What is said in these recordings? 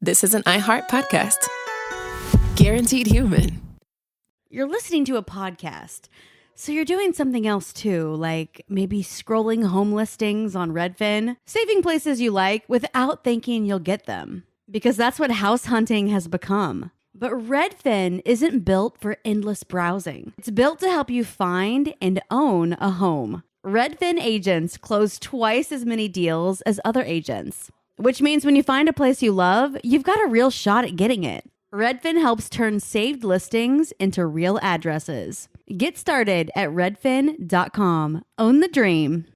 this is an iHeart podcast. Guaranteed human. You're listening to a podcast, so you're doing something else too, like maybe scrolling home listings on Redfin, saving places you like without thinking you'll get them, because that's what house hunting has become. But Redfin isn't built for endless browsing. It's built to help you find and own a home. Redfin agents close twice as many deals as other agents, which means when you find a place you love, you've got a real shot at getting it. Redfin helps turn saved listings into real addresses. Get started at redfin.com. Own the dream.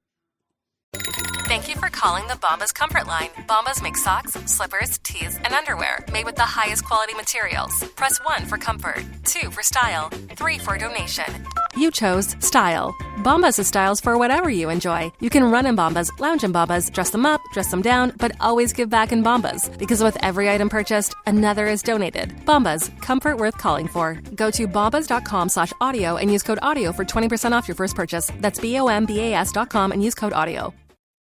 Thank you for calling the Bombas Comfort Line. Bombas make socks, slippers, tees, and underwear made with the highest quality materials. Press 1 for comfort, 2 for style, 3 for donation. You chose style. Bombas has styles for whatever you enjoy. You can run in Bombas, lounge in Bombas, dress them up, dress them down, but always give back in Bombas. Because with every item purchased, another is donated. Bombas, comfort worth calling for. Go to bombas.com/audio and use code AUDIO for 20% off your first purchase. That's BOMBAS.com and use code AUDIO.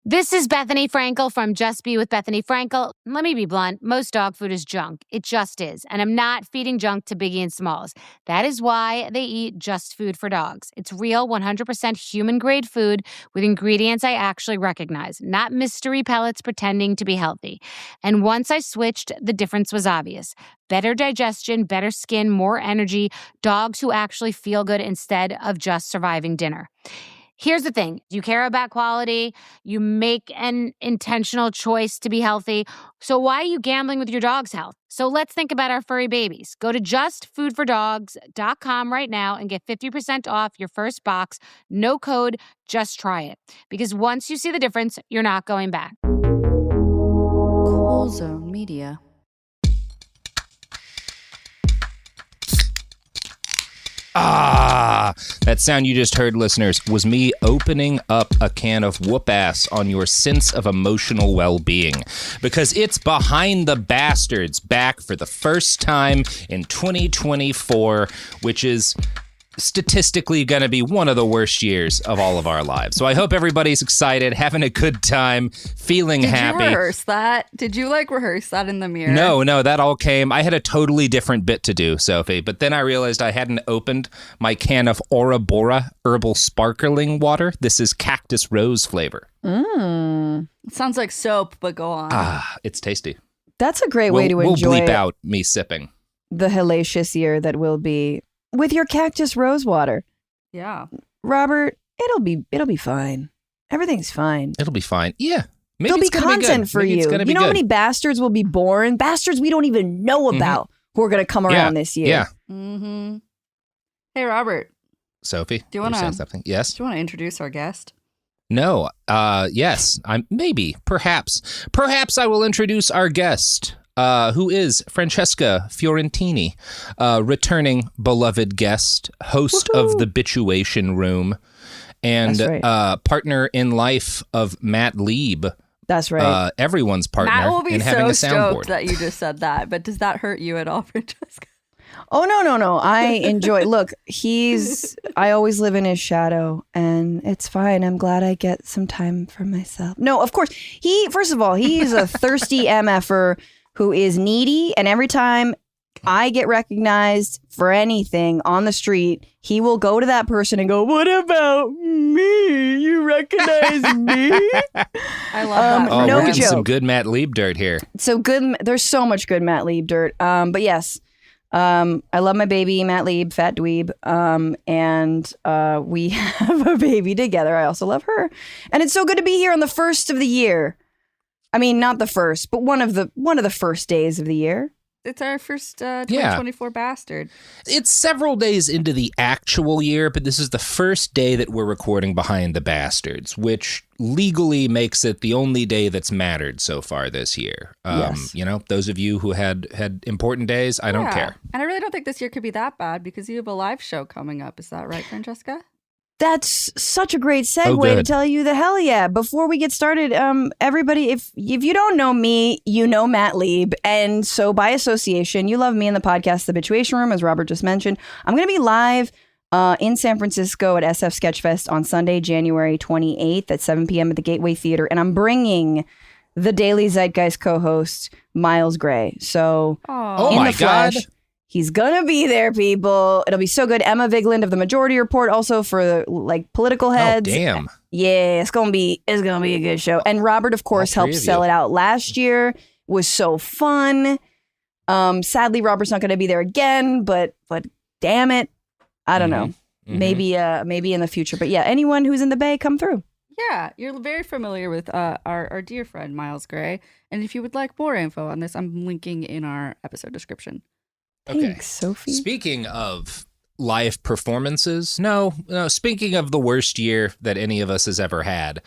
This is Bethany Frankel from Just Be with Bethany Frankel. Let me be blunt. Most dog food is junk. It just is. And I'm not feeding junk to Biggie and Smalls. That is why they eat Just Food for Dogs. It's real 100% human-grade food with ingredients I actually recognize, not mystery pellets pretending to be healthy. And once I switched, the difference was obvious. Better digestion, better skin, more energy, dogs who actually feel good instead of just surviving dinner. Here's the thing. You care about quality. You make an intentional choice to be healthy. So why are you gambling with your dog's health? So let's think about our furry babies. Go to justfoodfordogs.com right now and get 50% off your first box. No code, just try it. Because once you see the difference, you're not going back. Cool Zone Media. That sound you just heard, listeners, was me opening up a can of whoop ass on your sense of emotional well-being. Because it's Behind the Bastards back for the first time in 2024, which is statistically going to be one of the worst years of all of our lives. So I hope everybody's excited, having a good time, feeling happy. Did you rehearse that? Did you rehearse that in the mirror? No, that all came. I had a totally different bit to do, Sophie, but then I realized I hadn't opened my can of Ora Bora herbal sparkling water. This is cactus rose flavor. It sounds like soap, but go on. It's tasty. That's a great way to enjoy We'll bleep out me sipping. The hellacious year that will be with your cactus rose water. Yeah. Robert, it'll be fine. Everything's fine. It'll be fine. Yeah. Maybe There'll be content for you. You know how many bastards will be born? Bastards we don't even know about who are going to come around this year. Yeah. Mm-hmm. Hey, Robert. Sophie, do you want to say something? Yes. Do you want to introduce our guest? No. Yes. Perhaps I will introduce our guest. Who is Francesca Fiorentini, returning beloved guest, host of The Bituation Room, and partner in life of Matt Lieb. That's right. Everyone's partner Matt will be in having a so soundboard. stoked that you just said that, but does that hurt you at all, Francesca? Oh, no. I enjoy. Look, I always live in his shadow, and it's fine. I'm glad I get some time for myself. No, of course. First of all, he's a thirsty MFer who is needy, and every time I get recognized for anything on the street, he will go to that person and go, "What about me? You recognize me?" I love that. No we're getting joke. some good Matt Lieb dirt here. So good. There's so much good Matt Lieb dirt. But yes, I love my baby, Matt Lieb, fat dweeb. And we have a baby together. I also love her. And it's so good to be here on the first of the year. I mean, not the first, but one of the first days of the year. It's our first 2024 bastard. It's several days into the actual year, but this is the first day that we're recording Behind the Bastards, which legally makes it the only day that's mattered so far this year. Yes. You know, those of you who had important days, I don't care. And I really don't think this year could be that bad because you have a live show coming up. Is that right, Francesca? That's such a great segue to tell you the hell yeah. Before we get started, everybody, if you don't know me, you know Matt Lieb. And so by association, you love me in the podcast, The Bituation Room, as Robert just mentioned. I'm going to be live in San Francisco at SF Sketchfest on Sunday, January 28th at 7 p.m. at the Gateway Theater. And I'm bringing the Daily Zeitgeist co-host, Miles Gray. So Oh in my the Flash, God. he's gonna be there, people. It'll be so good. Emma Vigeland of the Majority Report, also for like political heads. Oh, damn. Yeah, it's gonna be a good show. And Robert, of course, All three helped of sell you. it out last year. Was so fun. Sadly, Robert's not gonna be there again, but damn it, I don't know. Mhm. Maybe in the future. But yeah, anyone who's in the Bay, come through. Yeah, you're very familiar with our dear friend Miles Gray. And if you would like more info on this, I'm linking in our episode description. Thanks, Sophie. Speaking of live performances, no, speaking of the worst year that any of us has ever had,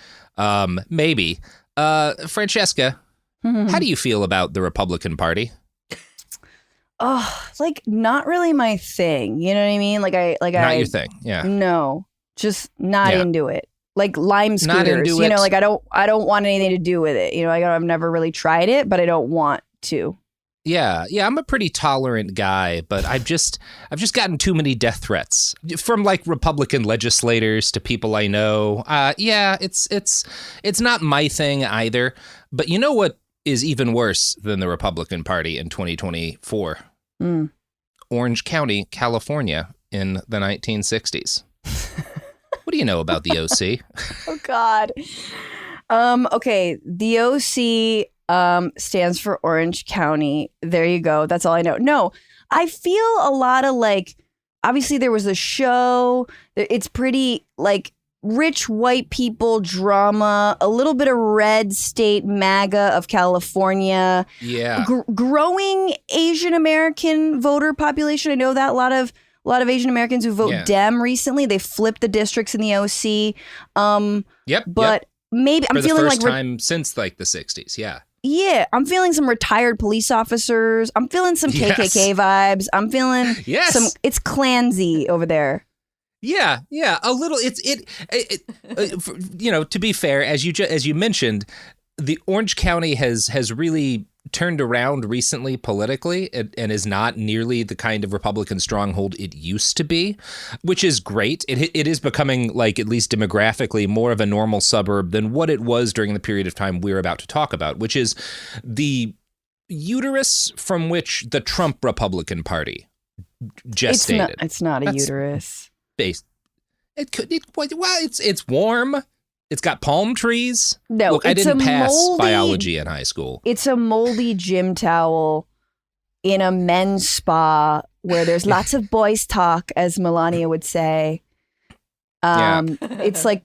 maybe. Francesca, how do you feel about the Republican Party? Oh, like not really my thing. You know what I mean? Not your thing, yeah. No, just not Yeah. into it. Like Lime Not scooters, into you know, it. like I don't want anything to do with it. You know, I've never really tried it, but I don't want to. Yeah, I'm a pretty tolerant guy, but I've just gotten too many death threats from like Republican legislators to people I know. Yeah, it's not my thing either. But you know what is even worse than the Republican Party in 2024? Orange County, California in the 1960s. What do you know about the OC? Oh God. Okay, the OC stands for Orange County. There you go. That's all I know. No, I feel a lot of like, obviously there was a show. It's pretty like rich white people drama, a little bit of red state MAGA of California. Yeah. Growing Asian American voter population. I know that a lot of Asian Americans who vote Dem recently, they flipped the districts in the OC. But maybe I'm For the feeling first like time since like the 60s. Yeah. Yeah, I'm feeling some retired police officers. I'm feeling some KKK vibes. I'm feeling some. It's Klansy over there. Yeah, a little. To be fair, as you mentioned, the Orange County has really turned around recently politically and is not nearly the kind of Republican stronghold it used to be, which is great. It is becoming, like, at least demographically, more of a normal suburb than what it was during the period of time we're about to talk about, which is the uterus from which the Trump Republican Party gestated. It's not a uterus. It's warm. It's got palm trees. No, look, I didn't pass biology in high school. It's a moldy gym towel in a men's spa where there's lots of boys talk, as Melania would say. It's like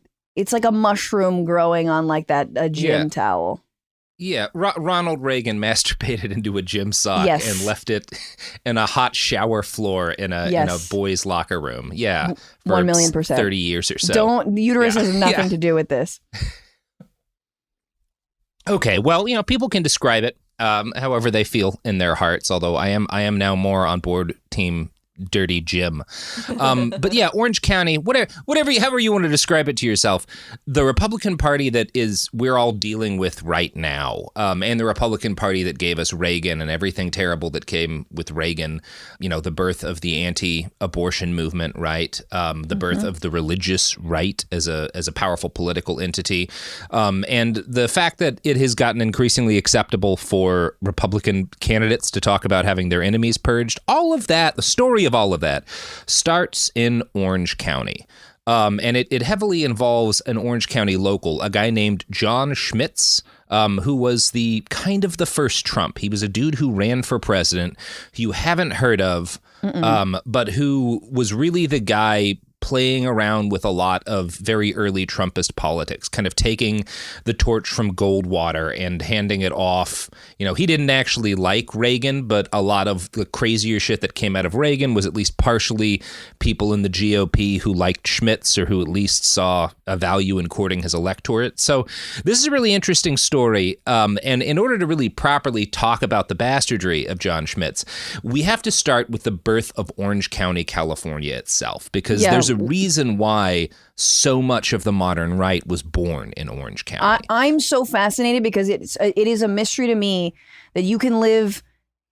a mushroom growing on like a gym towel. Yeah, Ronald Reagan masturbated into a gym sock and left it in a hot shower floor in a boys' locker room. Yeah, for 1,000,000%. 30 years or so. The uterus has nothing to do with this. Okay, well, people can describe it however they feel in their hearts. Although I am now more on board team Dirty Jim. But yeah, Orange County, however you want to describe it to yourself, the Republican Party that we're all dealing with right now, and the Republican Party that gave us Reagan and everything terrible that came with Reagan, the birth of the anti-abortion movement, right? The birth of the religious right as a powerful political entity, and the fact that it has gotten increasingly acceptable for Republican candidates to talk about having their enemies purged. All of that, the story of all of that starts in Orange County. And it heavily involves an Orange County local, a guy named John Schmitz, who was the first Trump. He was a dude who ran for president, who you haven't heard of, but who was really the guy playing around with a lot of very early Trumpist politics, kind of taking the torch from Goldwater and handing it off. He didn't actually like Reagan, but a lot of the crazier shit that came out of Reagan was at least partially people in the GOP who liked Schmitz or who at least saw a value in courting his electorate. So this is a really interesting story. And in order to really properly talk about the bastardry of John Schmitz, we have to start with the birth of Orange County, California itself, because there's a reason why so much of the modern right was born in Orange County. I'm so fascinated because it is a mystery to me that you can live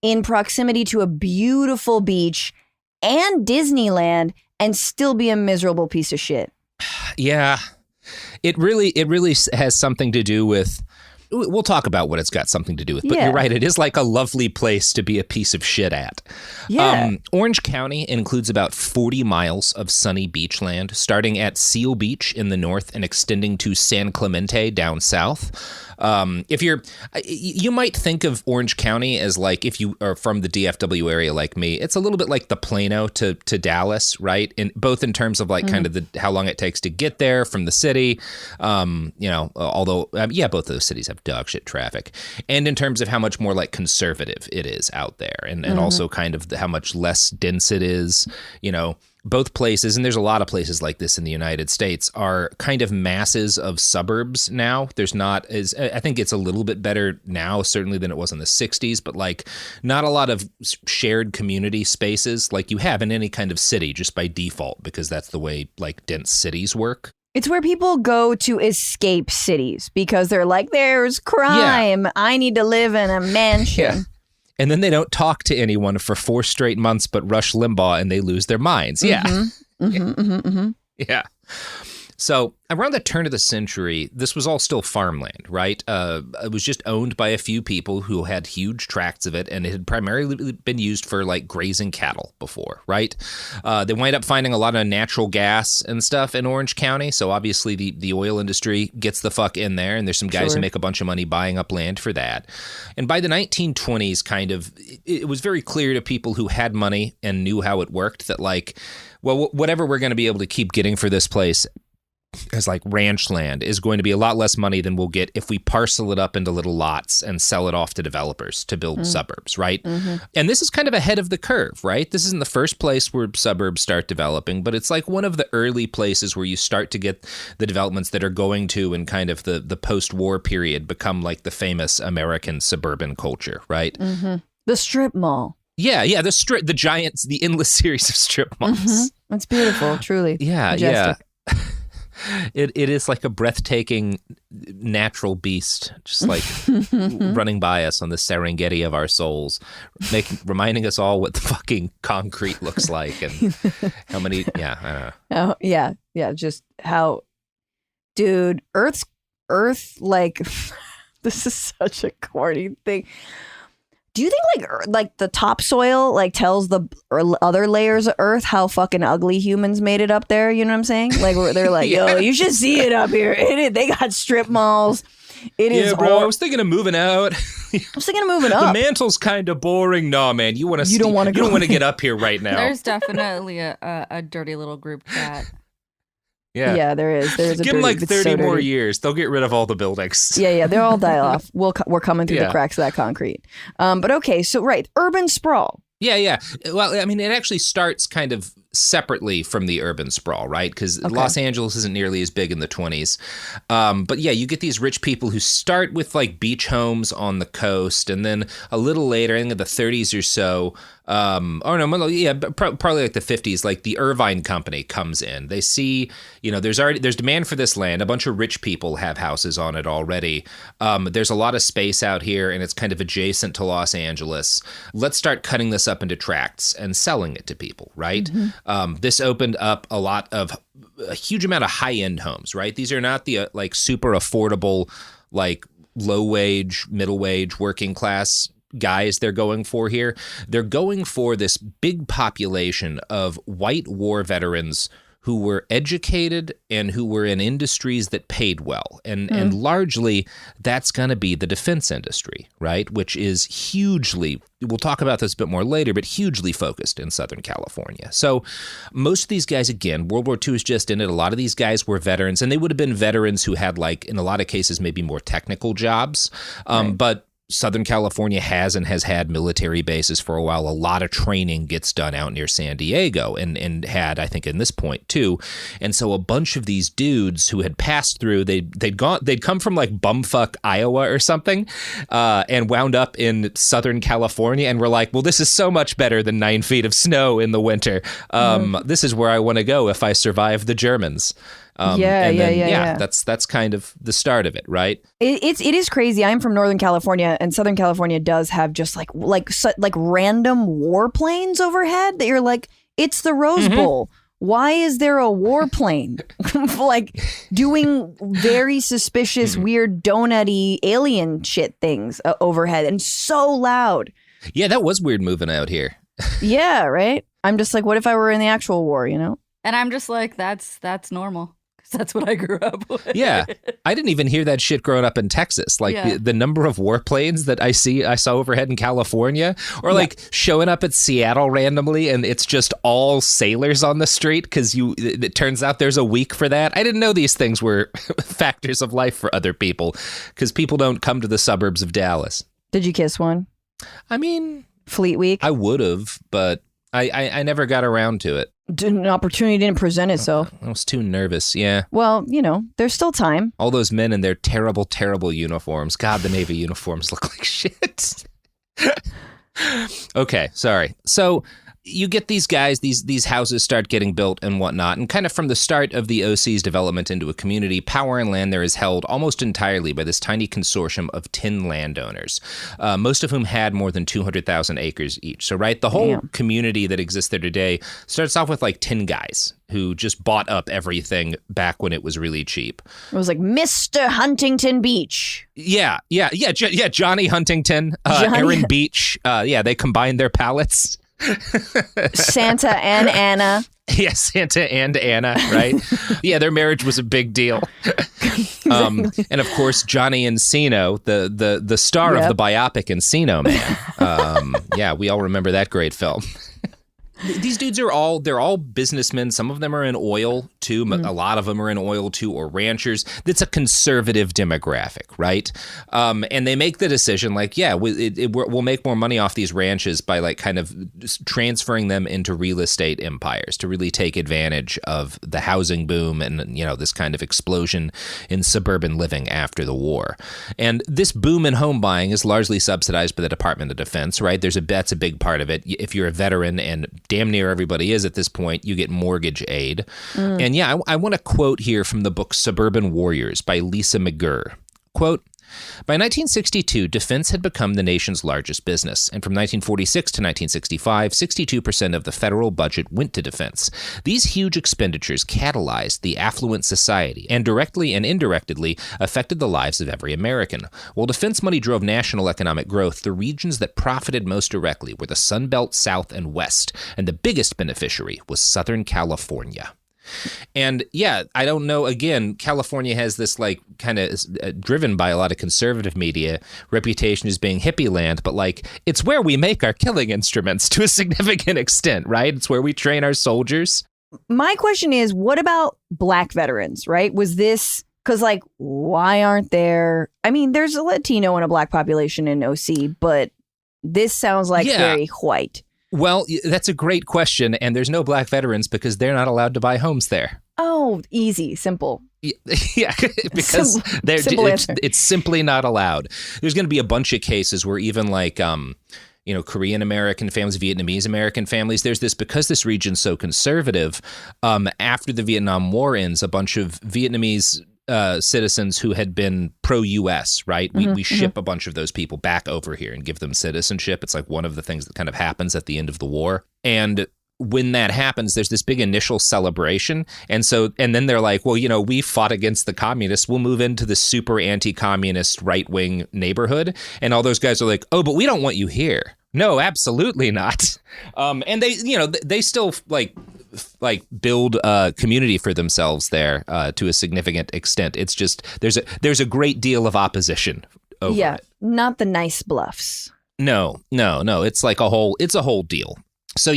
in proximity to a beautiful beach and Disneyland and still be a miserable piece of shit. Yeah, it really has something to do with We'll talk about what it's got something to do with. But Yeah. you're right. It is like a lovely place to be a piece of shit at. Yeah. Orange County includes about 40 miles of sunny beachland, starting at Seal Beach in the north and extending to San Clemente down south. You might think of Orange County as like, if you are from the DFW area like me, it's a little bit like the Plano to Dallas, right? Both in terms of like kind of how long it takes to get there from the city. Although both of those cities have dog shit traffic, and in terms of how much more like conservative it is out there, and also kind of how much less dense it is, both places, and there's a lot of places like this in the United States, are kind of masses of suburbs now. There's not as, I think it's a little bit better now, certainly than it was in the 60s, but like not a lot of shared community spaces like you have in any kind of city just by default, because that's the way like dense cities work. It's where people go to escape cities because they're like, there's crime. Yeah. I need to live in a mansion. Yeah. And then they don't talk to anyone for 4 straight months but Rush Limbaugh and they lose their minds. Yeah. Yeah. So around the turn of the century, this was all still farmland, right? It was just owned by a few people who had huge tracts of it, and it had primarily been used for like grazing cattle before, right? They wind up finding a lot of natural gas and stuff in Orange County, so obviously the oil industry gets the fuck in there, and there's some guys who make a bunch of money buying up land for that. And by the 1920s, kind of, it was very clear to people who had money and knew how it worked that like, well, whatever we're going to be able to keep getting for this place as like ranch land is going to be a lot less money than we'll get if we parcel it up into little lots and sell it off to developers to build suburbs, right? And this is kind of ahead of the curve, right? This isn't the first place where suburbs start developing, but it's like one of the early places where you start to get the developments that are going to, in kind of the post-war period, become like the famous American suburban culture, right? The strip mall. Yeah, the giants, the endless series of strip malls. That's beautiful, truly. Yeah, majestic. yeah. It is like a breathtaking natural beast, just like running by us on the Serengeti of our souls, reminding us all what the fucking concrete looks like and how many. Yeah, I don't know. Oh, yeah. Just how, dude, Earth, like, this is such a corny thing. Do you think like the topsoil like tells the other layers of Earth how fucking ugly humans made it up there? You know what I'm saying? Like they're like, yo, you should see it up here. They got strip malls. Yeah, bro. I was thinking of moving out. The mantle's kind of boring. No, man, you don't want to get up here right now. There's definitely a dirty little group chat. Yeah, there is. There's give them like 30 more years. They'll get rid of all the buildings. Yeah, they'll all die off. We're coming through the cracks of that concrete. But okay, so right, urban sprawl. Yeah. Well, I mean, it actually starts kind of separately from the urban sprawl, right? Because Los Angeles isn't nearly as big in the 20s. But yeah, you get these rich people who start with like beach homes on the coast, and then a little later, I think in the 30s or so, probably like the 50s, like the Irvine Company comes in. They see, there's demand for this land. A bunch of rich people have houses on it already. There's a lot of space out here, and it's kind of adjacent to Los Angeles. Let's start cutting this up into tracts and selling it to people, right? This opened up a huge amount of high-end homes, right? These are not the like super affordable, like low-wage, middle-wage, working-class guys they're going for here. They're going for this big population of white war veterans who were educated and who were in industries that paid well. And largely, that's going to be the defense industry, right? Which is hugely, we'll talk about this a bit more later, but hugely focused in Southern California. So most of these guys, again, World War II is just in it. A lot of these guys were veterans, and they would have been veterans who had, like, in a lot of cases, maybe more technical jobs. But Southern California has had military bases for a while. A lot of training gets done out near San Diego and had, I think, in this point too. And so a bunch of these dudes who had passed through, they'd come from like bumfuck Iowa or something, and wound up in Southern California and were like, well, this is so much better than 9 feet of snow in the winter. This is where I want to go if I survive the Germans. That's kind of the start of it, right? It is crazy. I'm from Northern California, and Southern California does have just like random warplanes overhead that you're like, it's the Rose Bowl. Why is there a warplane like doing very suspicious, weird donut-y alien shit things overhead and so loud? Yeah, that was weird moving out here. Yeah, right? I'm just like, what if I were in the actual war, you know? And I'm just like, that's normal. That's what I grew up with. Yeah. I didn't even hear that shit growing up in Texas. Like the number of warplanes that I saw overhead in California, or like showing up at Seattle randomly and it's just all sailors on the street because it turns out there's a week for that. I didn't know these things were factors of life for other people because people don't come to the suburbs of Dallas. Did you kiss one? I mean, Fleet Week? I would have, but I never got around to it. An opportunity didn't present itself. I was too nervous, yeah. Well, you know, there's still time. All those men in their terrible, terrible uniforms. God, the Navy uniforms look like shit. Okay, sorry. So you get these guys, these houses start getting built and whatnot, and kind of from the start of the OC's development into a community, power and land there is held almost entirely by this tiny consortium of tin landowners, most of whom had more than 200,000 acres each. So, right, the whole community that exists there today starts off with like tin guys who just bought up everything back when it was really cheap. It was like Mr. Huntington Beach. Yeah, Johnny Huntington, Aaron Beach. They combined their palettes. Santa and Anna. Yeah, Santa and Anna, right? Yeah, their marriage was a big deal. And of course, Johnny Encino, the star of the biopic Encino Man. We all remember that great film. These dudes are all businessmen. Some of them are in oil too. A lot of them are in oil too, or ranchers. That's a conservative demographic, right? And they make the decision like, we'll make more money off these ranches by like kind of transferring them into real estate empires to really take advantage of the housing boom and, you know, this kind of explosion in suburban living after the war. And this boom in home buying is largely subsidized by the Department of Defense, right? That's a big part of it. If you're a veteran, and damn near everybody is at this point, you get mortgage aid. And I want to quote here from the book Suburban Warriors by Lisa McGurr. Quote, by 1962, defense had become the nation's largest business, and from 1946 to 1965, 62% of the federal budget went to defense. These huge expenditures catalyzed the affluent society and directly and indirectly affected the lives of every American. While defense money drove national economic growth, the regions that profited most directly were the Sun Belt South and West, and the biggest beneficiary was Southern California. And I don't know, again, California has this like kind of driven by a lot of conservative media reputation as being hippie land, but like it's where we make our killing instruments to a significant extent, right? It's where we train our soldiers. My question is, what about Black veterans, right? Was this because like, why aren't there? I mean, there's a Latino and a Black population in OC, but this sounds like very white. Well, that's a great question, and there's no Black veterans because they're not allowed to buy homes there. Oh, easy, simple. Yeah, because it's simply not allowed. There's going to be a bunch of cases where even like, Korean American families, Vietnamese American families, there's this, because this region's so conservative, after the Vietnam War ends, a bunch of Vietnamese citizens who had been pro-U.S., right? We ship a bunch of those people back over here and give them citizenship. It's like one of the things that kind of happens at the end of the war. And when that happens, there's this big initial celebration. And then they're like, well, we fought against the communists. We'll move into the super anti-communist right-wing neighborhood. And all those guys are like, oh, but we don't want you here. No, absolutely not. And they still like build a community for themselves there to a significant extent. It's just there's a great deal of opposition over it. Not the nice bluffs. No. It's like a whole deal. So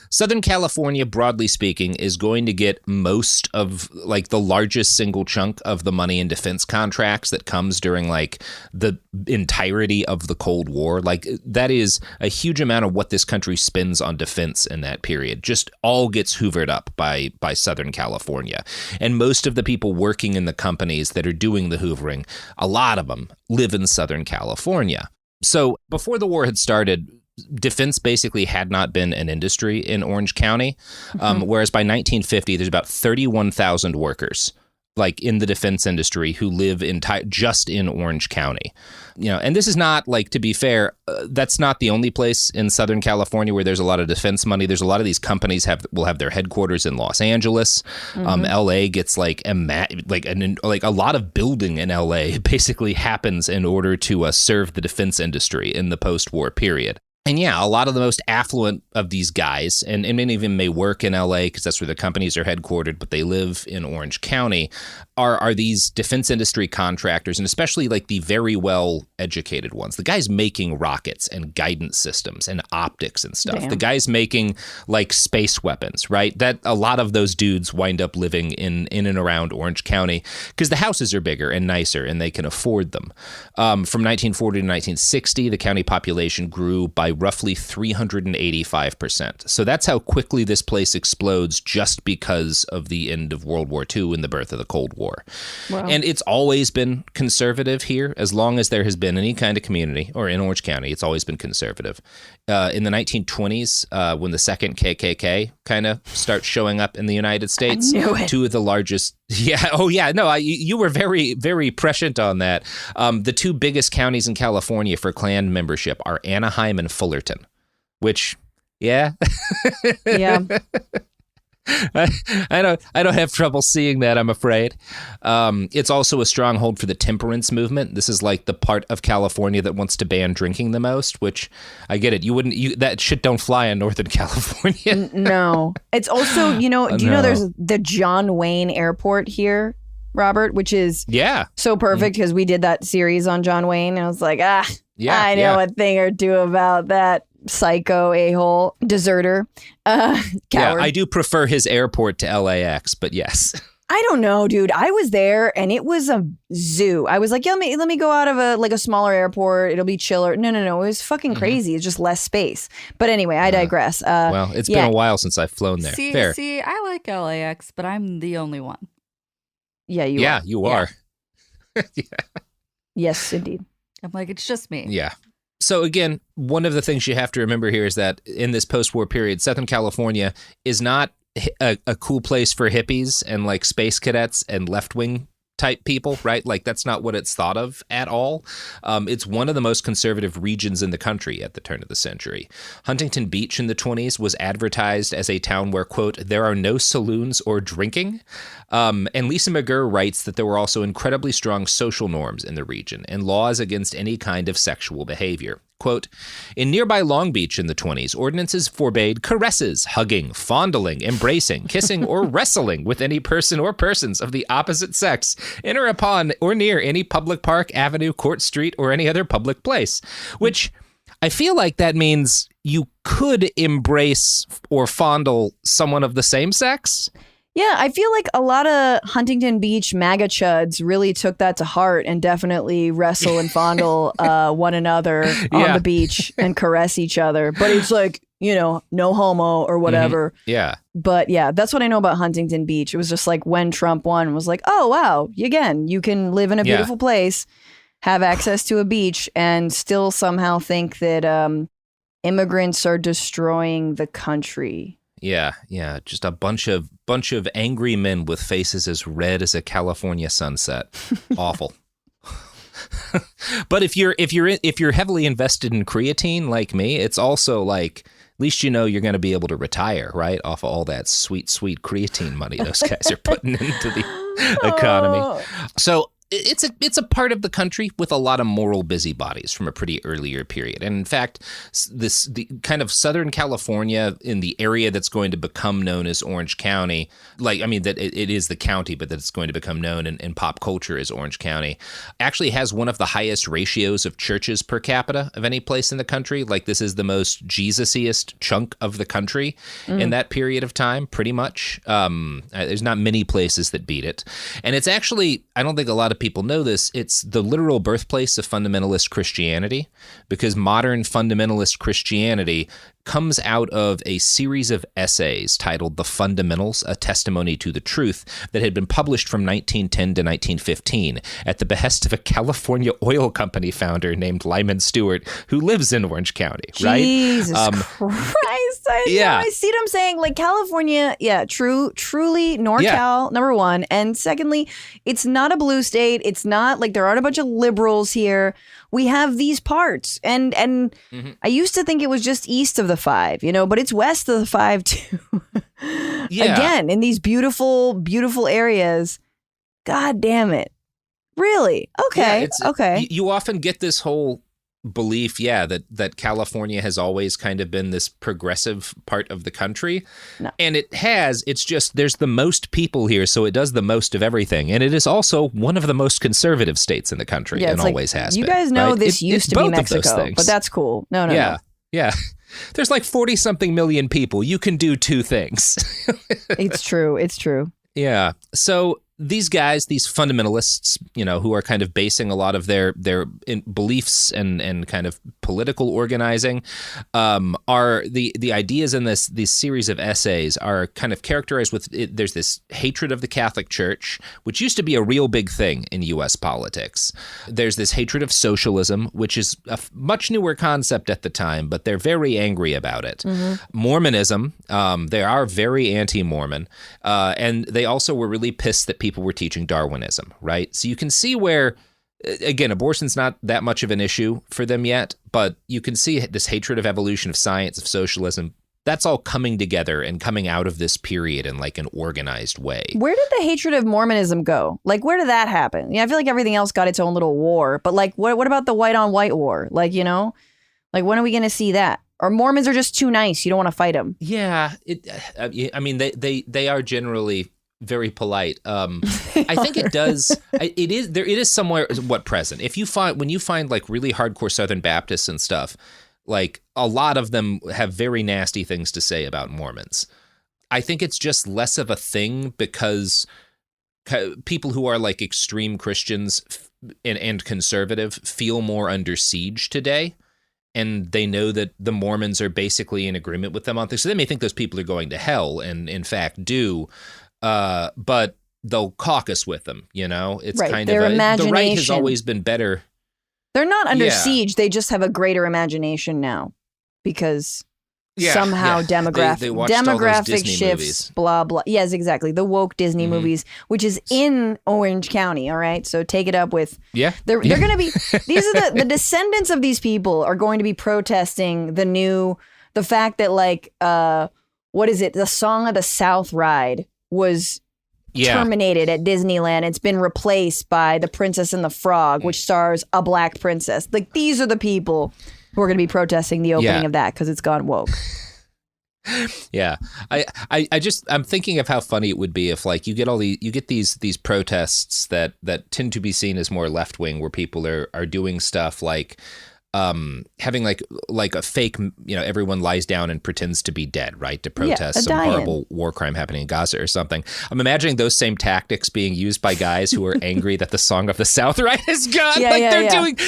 Southern California, broadly speaking, is going to get most of like the largest single chunk of the money in defense contracts that comes during like the entirety of the Cold War. Like that is a huge amount of what this country spends on defense in that period. Just all gets hoovered up by Southern California. And most of the people working in the companies that are doing the hoovering, a lot of them live in Southern California. So before the war had started, defense basically had not been an industry in Orange County, whereas by 1950, there's about 31,000 workers like in the defense industry who live just in Orange County. And this is not, like, to be fair, that's not the only place in Southern California where there's a lot of defense money. There's a lot of these companies will have their headquarters in Los Angeles. LA gets like a lot of building in LA basically happens in order to serve the defense industry in the post-war period. And yeah, a lot of the most affluent of these guys, and many of them may work in LA because that's where the companies are headquartered, but they live in Orange County, are these defense industry contractors, and especially like the very well educated ones. The guys making rockets and guidance systems and optics and stuff. Damn. The guys making like space weapons, right? That a lot of those dudes wind up living in and around Orange County because the houses are bigger and nicer and they can afford them. From 1940 to 1960, the county population grew by roughly 385%. So that's how quickly this place explodes just because of the end of World War II and the birth of the Cold War. Wow. And it's always been conservative here. As long as there has been any kind of community, or in Orange County, it's always been conservative. In the 1920s, when the second KKK kind of starts showing up in the United States, two of the largest... Yeah. Oh, yeah. No, you were very, very prescient on that. The two biggest counties in California for Klan membership are Anaheim and Fullerton, which, yeah. Yeah. I don't have trouble seeing that, I'm afraid. It's also a stronghold for the temperance movement. This is like the part of California that wants to ban drinking the most, which I get it. That shit don't fly in Northern California. No. It's also, do you know there's the John Wayne Airport here, Robert, which is so perfect because we did that series on John Wayne. And I was like, I know a thing or two about that psycho a-hole deserter coward. Yeah, I do prefer his airport to LAX, but yes. I don't know, dude. I was there and it was a zoo. I was like, yeah, let me go out of a smaller airport. It'll be chiller. No. It was fucking crazy. It's just less space. But anyway, I digress. Well, it's been a while since I've flown there. Fair. See, I like LAX, but I'm the only one. Yeah, you are. Yeah, you are. Yeah. Yes, indeed. I'm like, it's just me. Yeah. So again, one of the things you have to remember here is that in this post-war period, Southern California is not a cool place for hippies and like space cadets and left-wing type people, right? Like that's not what it's thought of at all. It's one of the most conservative regions in the country at the turn of the century. Huntington Beach in the 20s was advertised as a town where, quote, there are no saloons or drinking. And Lisa McGurr writes that there were also incredibly strong social norms in the region and laws against any kind of sexual behavior. Quote, in nearby Long Beach in the 20s, ordinances forbade caresses, hugging, fondling, embracing, kissing, or wrestling with any person or persons of the opposite sex in or upon or near any public park, avenue, court, street, or any other public place. Which I feel like that means you could embrace or fondle someone of the same sex. Yeah, I feel like a lot of Huntington Beach MAGA chuds really took that to heart and definitely wrestle and fondle one another on the beach and caress each other. But it's like, no homo or whatever. Mm-hmm. Yeah. But yeah, that's what I know about Huntington Beach. It was just like when Trump won, was like, oh, wow, again, you can live in a beautiful place, have access to a beach, and still somehow think that immigrants are destroying the country. Yeah, just a bunch of angry men with faces as red as a California sunset. Awful. But if you're heavily invested in creatine like me, it's also like at least you're going to be able to retire, right? Off of all that sweet creatine money those guys are putting into the economy. So it's a part of the country with a lot of moral busybodies from a pretty earlier period. And in fact, the kind of Southern California in the area that's going to become known as Orange County, that it is the county, but that it's going to become known in pop culture as Orange County, actually has one of the highest ratios of churches per capita of any place in the country. Like this is the most Jesus-iest chunk of the country in that period of time, pretty much. There's not many places that beat it. And it's actually, I don't think a lot of people know this, it's the literal birthplace of fundamentalist Christianity, because modern fundamentalist Christianity comes out of a series of essays titled The Fundamentals, A Testimony to the Truth, that had been published from 1910 to 1915 at the behest of a California oil company founder named Lyman Stewart, who lives in Orange County, right? Jesus Christ. I see what I'm saying. Like California, truly NorCal, number one. And secondly, it's not a blue state. It's not like there aren't a bunch of liberals here. We have these parts. And I used to think it was just east of the 5, but it's west of the 5 too. Again, in these beautiful, beautiful areas. God damn it. Really? Okay. Okay. You often get this whole belief, that California has always kind of been this progressive part of the country. No. And it has. It's just there's the most people here, so it does the most of everything. And it is also one of the most conservative states in the country and always has been. You guys know right? this used to be Mexico, but that's cool. No. Yeah. There's like 40-something million people. You can do 2 things. It's true. Yeah. So these guys, these fundamentalists, who are kind of basing a lot of their beliefs and kind of political organizing, are the ideas in these series of essays are kind of characterized with there's this hatred of the Catholic Church, which used to be a real big thing in U.S. politics. There's this hatred of socialism, which is a much newer concept at the time, but they're very angry about it. Mm-hmm. Mormonism, they are very anti-Mormon, and they also were really pissed that people were teaching Darwinism, right? So you can see where, again, abortion's not that much of an issue for them yet, but you can see this hatred of evolution, of science, of socialism. That's all coming together and coming out of this period in like an organized way. Where did the hatred of Mormonism go? Like, where did that happen? Yeah, I feel like everything else got its own little war, but like, what about the white on white war? Like, like when are we going to see that? Or Mormons are just too nice. You don't want to fight them. Yeah. I mean, they are generally very polite. I think it does. It is somewhere present. When you find like really hardcore Southern Baptists and stuff, like a lot of them have very nasty things to say about Mormons. I think it's just less of a thing because people who are like extreme Christians and conservative feel more under siege today. And they know that the Mormons are basically in agreement with them on things. So they may think those people are going to hell and in fact do. But they'll caucus with them, It's right. kind Their of imagination. The right has always been better. They're not under siege. They just have a greater imagination now because somehow demographic shifts, movies. blah, blah. Yes, exactly. The woke Disney movies, which is in Orange County. All right. So take it up with. Yeah. They're going to be, these are the descendants of these people are going to be protesting the fact that like, what is it? The Song of the South ride was terminated at Disneyland. It's been replaced by The Princess and the Frog, which stars a black princess. Like these are the people who are going to be protesting the opening of that because it's gone woke. Yeah, I'm thinking of how funny it would be if like you get these protests that tend to be seen as more left wing, where people are doing stuff like having like a fake, everyone lies down and pretends to be dead, right? To protest some horrible war crime happening in Gaza or something. I'm imagining those same tactics being used by guys who are angry that the Song of the South ride is gone.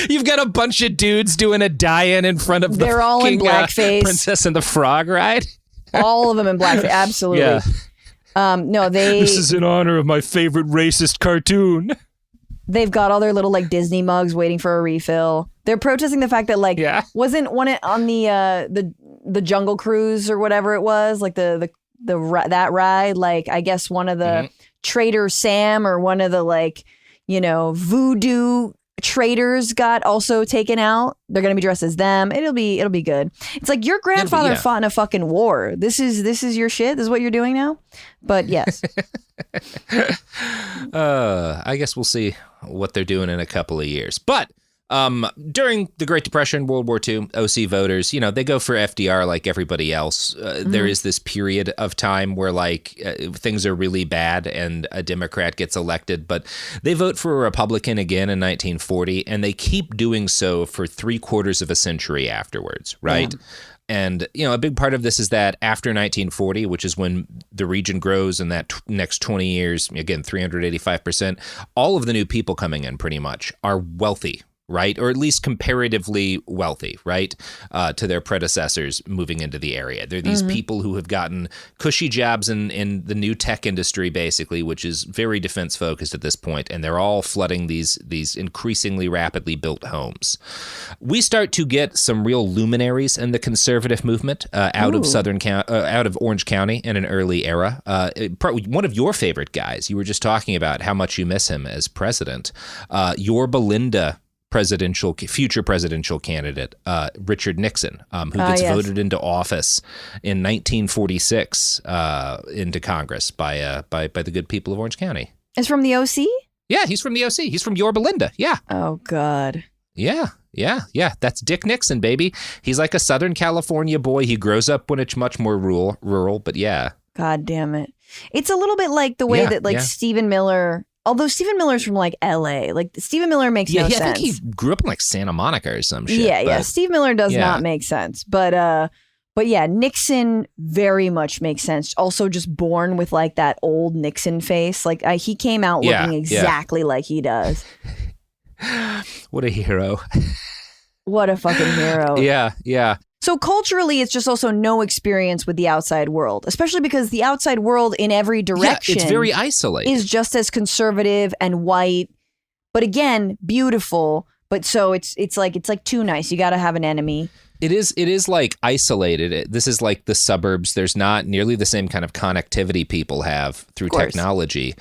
You've got a bunch of dudes doing a die-in in front of they're all in blackface. Princess and the Frog ride. All of them in blackface. Absolutely. Yeah. No, This is in honor of my favorite racist cartoon. They've got all their little like Disney mugs waiting for a refill. They're protesting the fact that like wasn't one on the Jungle Cruise or whatever it was, like that ride, like I guess one of the Trader Sam or one of the like voodoo traders got also taken out. They're gonna be dressed as them. It'll be good. It's like your grandfather fought in a fucking war. This is your shit. This is what you're doing now. But yes. I guess we'll see what they're doing in a couple of years. But during the Great Depression, World War II, OC voters, they go for FDR like everybody else. There is this period of time where like things are really bad and a Democrat gets elected, but they vote for a Republican again in 1940, and they keep doing so for 3/4 of a century afterwards, right? Yeah. And, a big part of this is that after 1940, which is when the region grows in that next 20 years, again, 385%, all of the new people coming in pretty much are wealthy. right? Or at least comparatively wealthy, right? To their predecessors moving into the area. They're these people who have gotten cushy jobs in the new tech industry, basically, which is very defense focused at this point, and they're all flooding these increasingly rapidly built homes. We start to get some real luminaries in the conservative movement out of Orange County in an early era. One of your favorite guys, you were just talking about how much you miss him as president. Your Belinda future presidential candidate, Richard Nixon, who gets voted into office in 1946 into Congress by the good people of Orange County. Is from the OC? Yeah, he's from the OC. He's from Your Belinda. Yeah. Oh, God. Yeah. That's Dick Nixon, baby. He's like a Southern California boy. He grows up when it's much more rural, but yeah. God damn it. It's a little bit like the way that Stephen Miller, although Stephen Miller's from like LA, like Stephen Miller makes no sense. I think he grew up in like Santa Monica or some shit. Yeah. Steve Miller does not make sense. But yeah, Nixon very much makes sense. Also just born with like that old Nixon face. Like he came out looking exactly like he does. What a hero. What a fucking hero. Yeah. So culturally, it's just also no experience with the outside world, especially because the outside world in every direction it's very isolated. Is just as conservative and white, but again, beautiful. But so it's like too nice. You got to have an enemy. It is like isolated. This is like the suburbs. There's not nearly the same kind of connectivity people have through technology.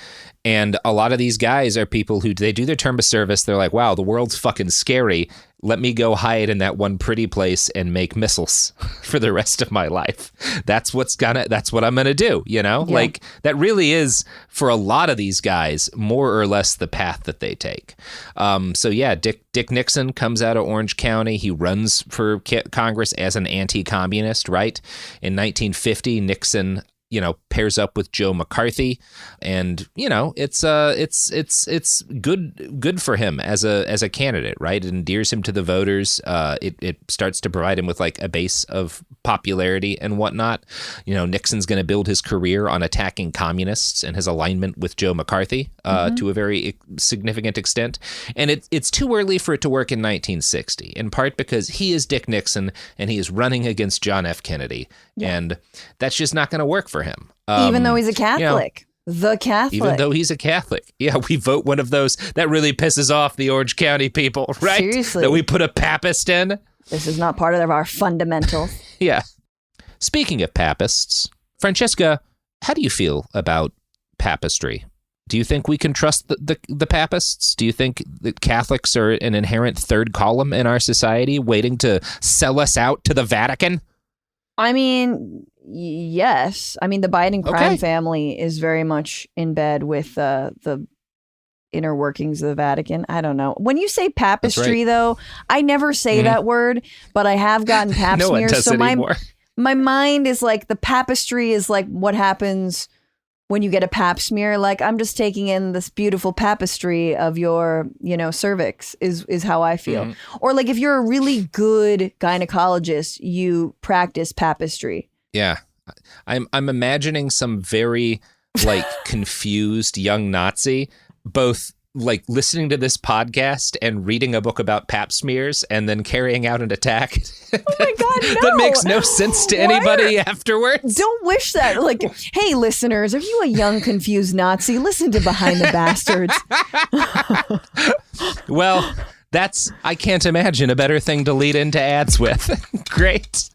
And a lot of these guys are people who they do their term of service. They're like, wow, the world's fucking scary. Let me go hide in that one pretty place and make missiles for the rest of my life. That's what I'm going to do. You know, like that really is for a lot of these guys, more or less the path that they take. So yeah, Dick Nixon comes out of Orange County. He runs for Congress as an anti-communist, right? In 1950, Nixon pairs up with Joe McCarthy, and it's good for him as a candidate, right? It endears him to the voters. It starts to provide him with like a base of popularity and whatnot. Nixon's going to build his career on attacking communists and his alignment with Joe McCarthy to a very significant extent. And it's too early for it to work in 1960, in part because he is Dick Nixon and he is running against John F. Kennedy, and that's just not going to work for him. Even though he's a Catholic. The Catholic. Even though he's a Catholic. Yeah, we vote one of those. That really pisses off the Orange County people, right? Seriously. That we put a papist in. This is not part of our fundamentals. Yeah. Speaking of papists, Francesca, how do you feel about papistry? Do you think we can trust the papists? Do you think that Catholics are an inherent third column in our society waiting to sell us out to the Vatican? I mean, yes. I mean, the Biden crime family is very much in bed with the inner workings of the Vatican. I don't know. When you say papistry, though, I never say that word, but I have gotten pap no smears. One does so anymore. My mind is like the papistry is like what happens when you get a pap smear. Like I'm just taking in this beautiful papistry of your, cervix is how I feel. Or like if you're a really good gynecologist, you practice papistry. Yeah. I'm imagining some very like confused young Nazi, both like listening to this podcast and reading a book about pap smears and then carrying out an attack. Oh my God, no. That makes no sense to anybody afterwards. Don't wish that. Like, hey, listeners, are you a young, confused Nazi? Listen to Behind the Bastards. Well, I can't imagine a better thing to lead into ads with. Great.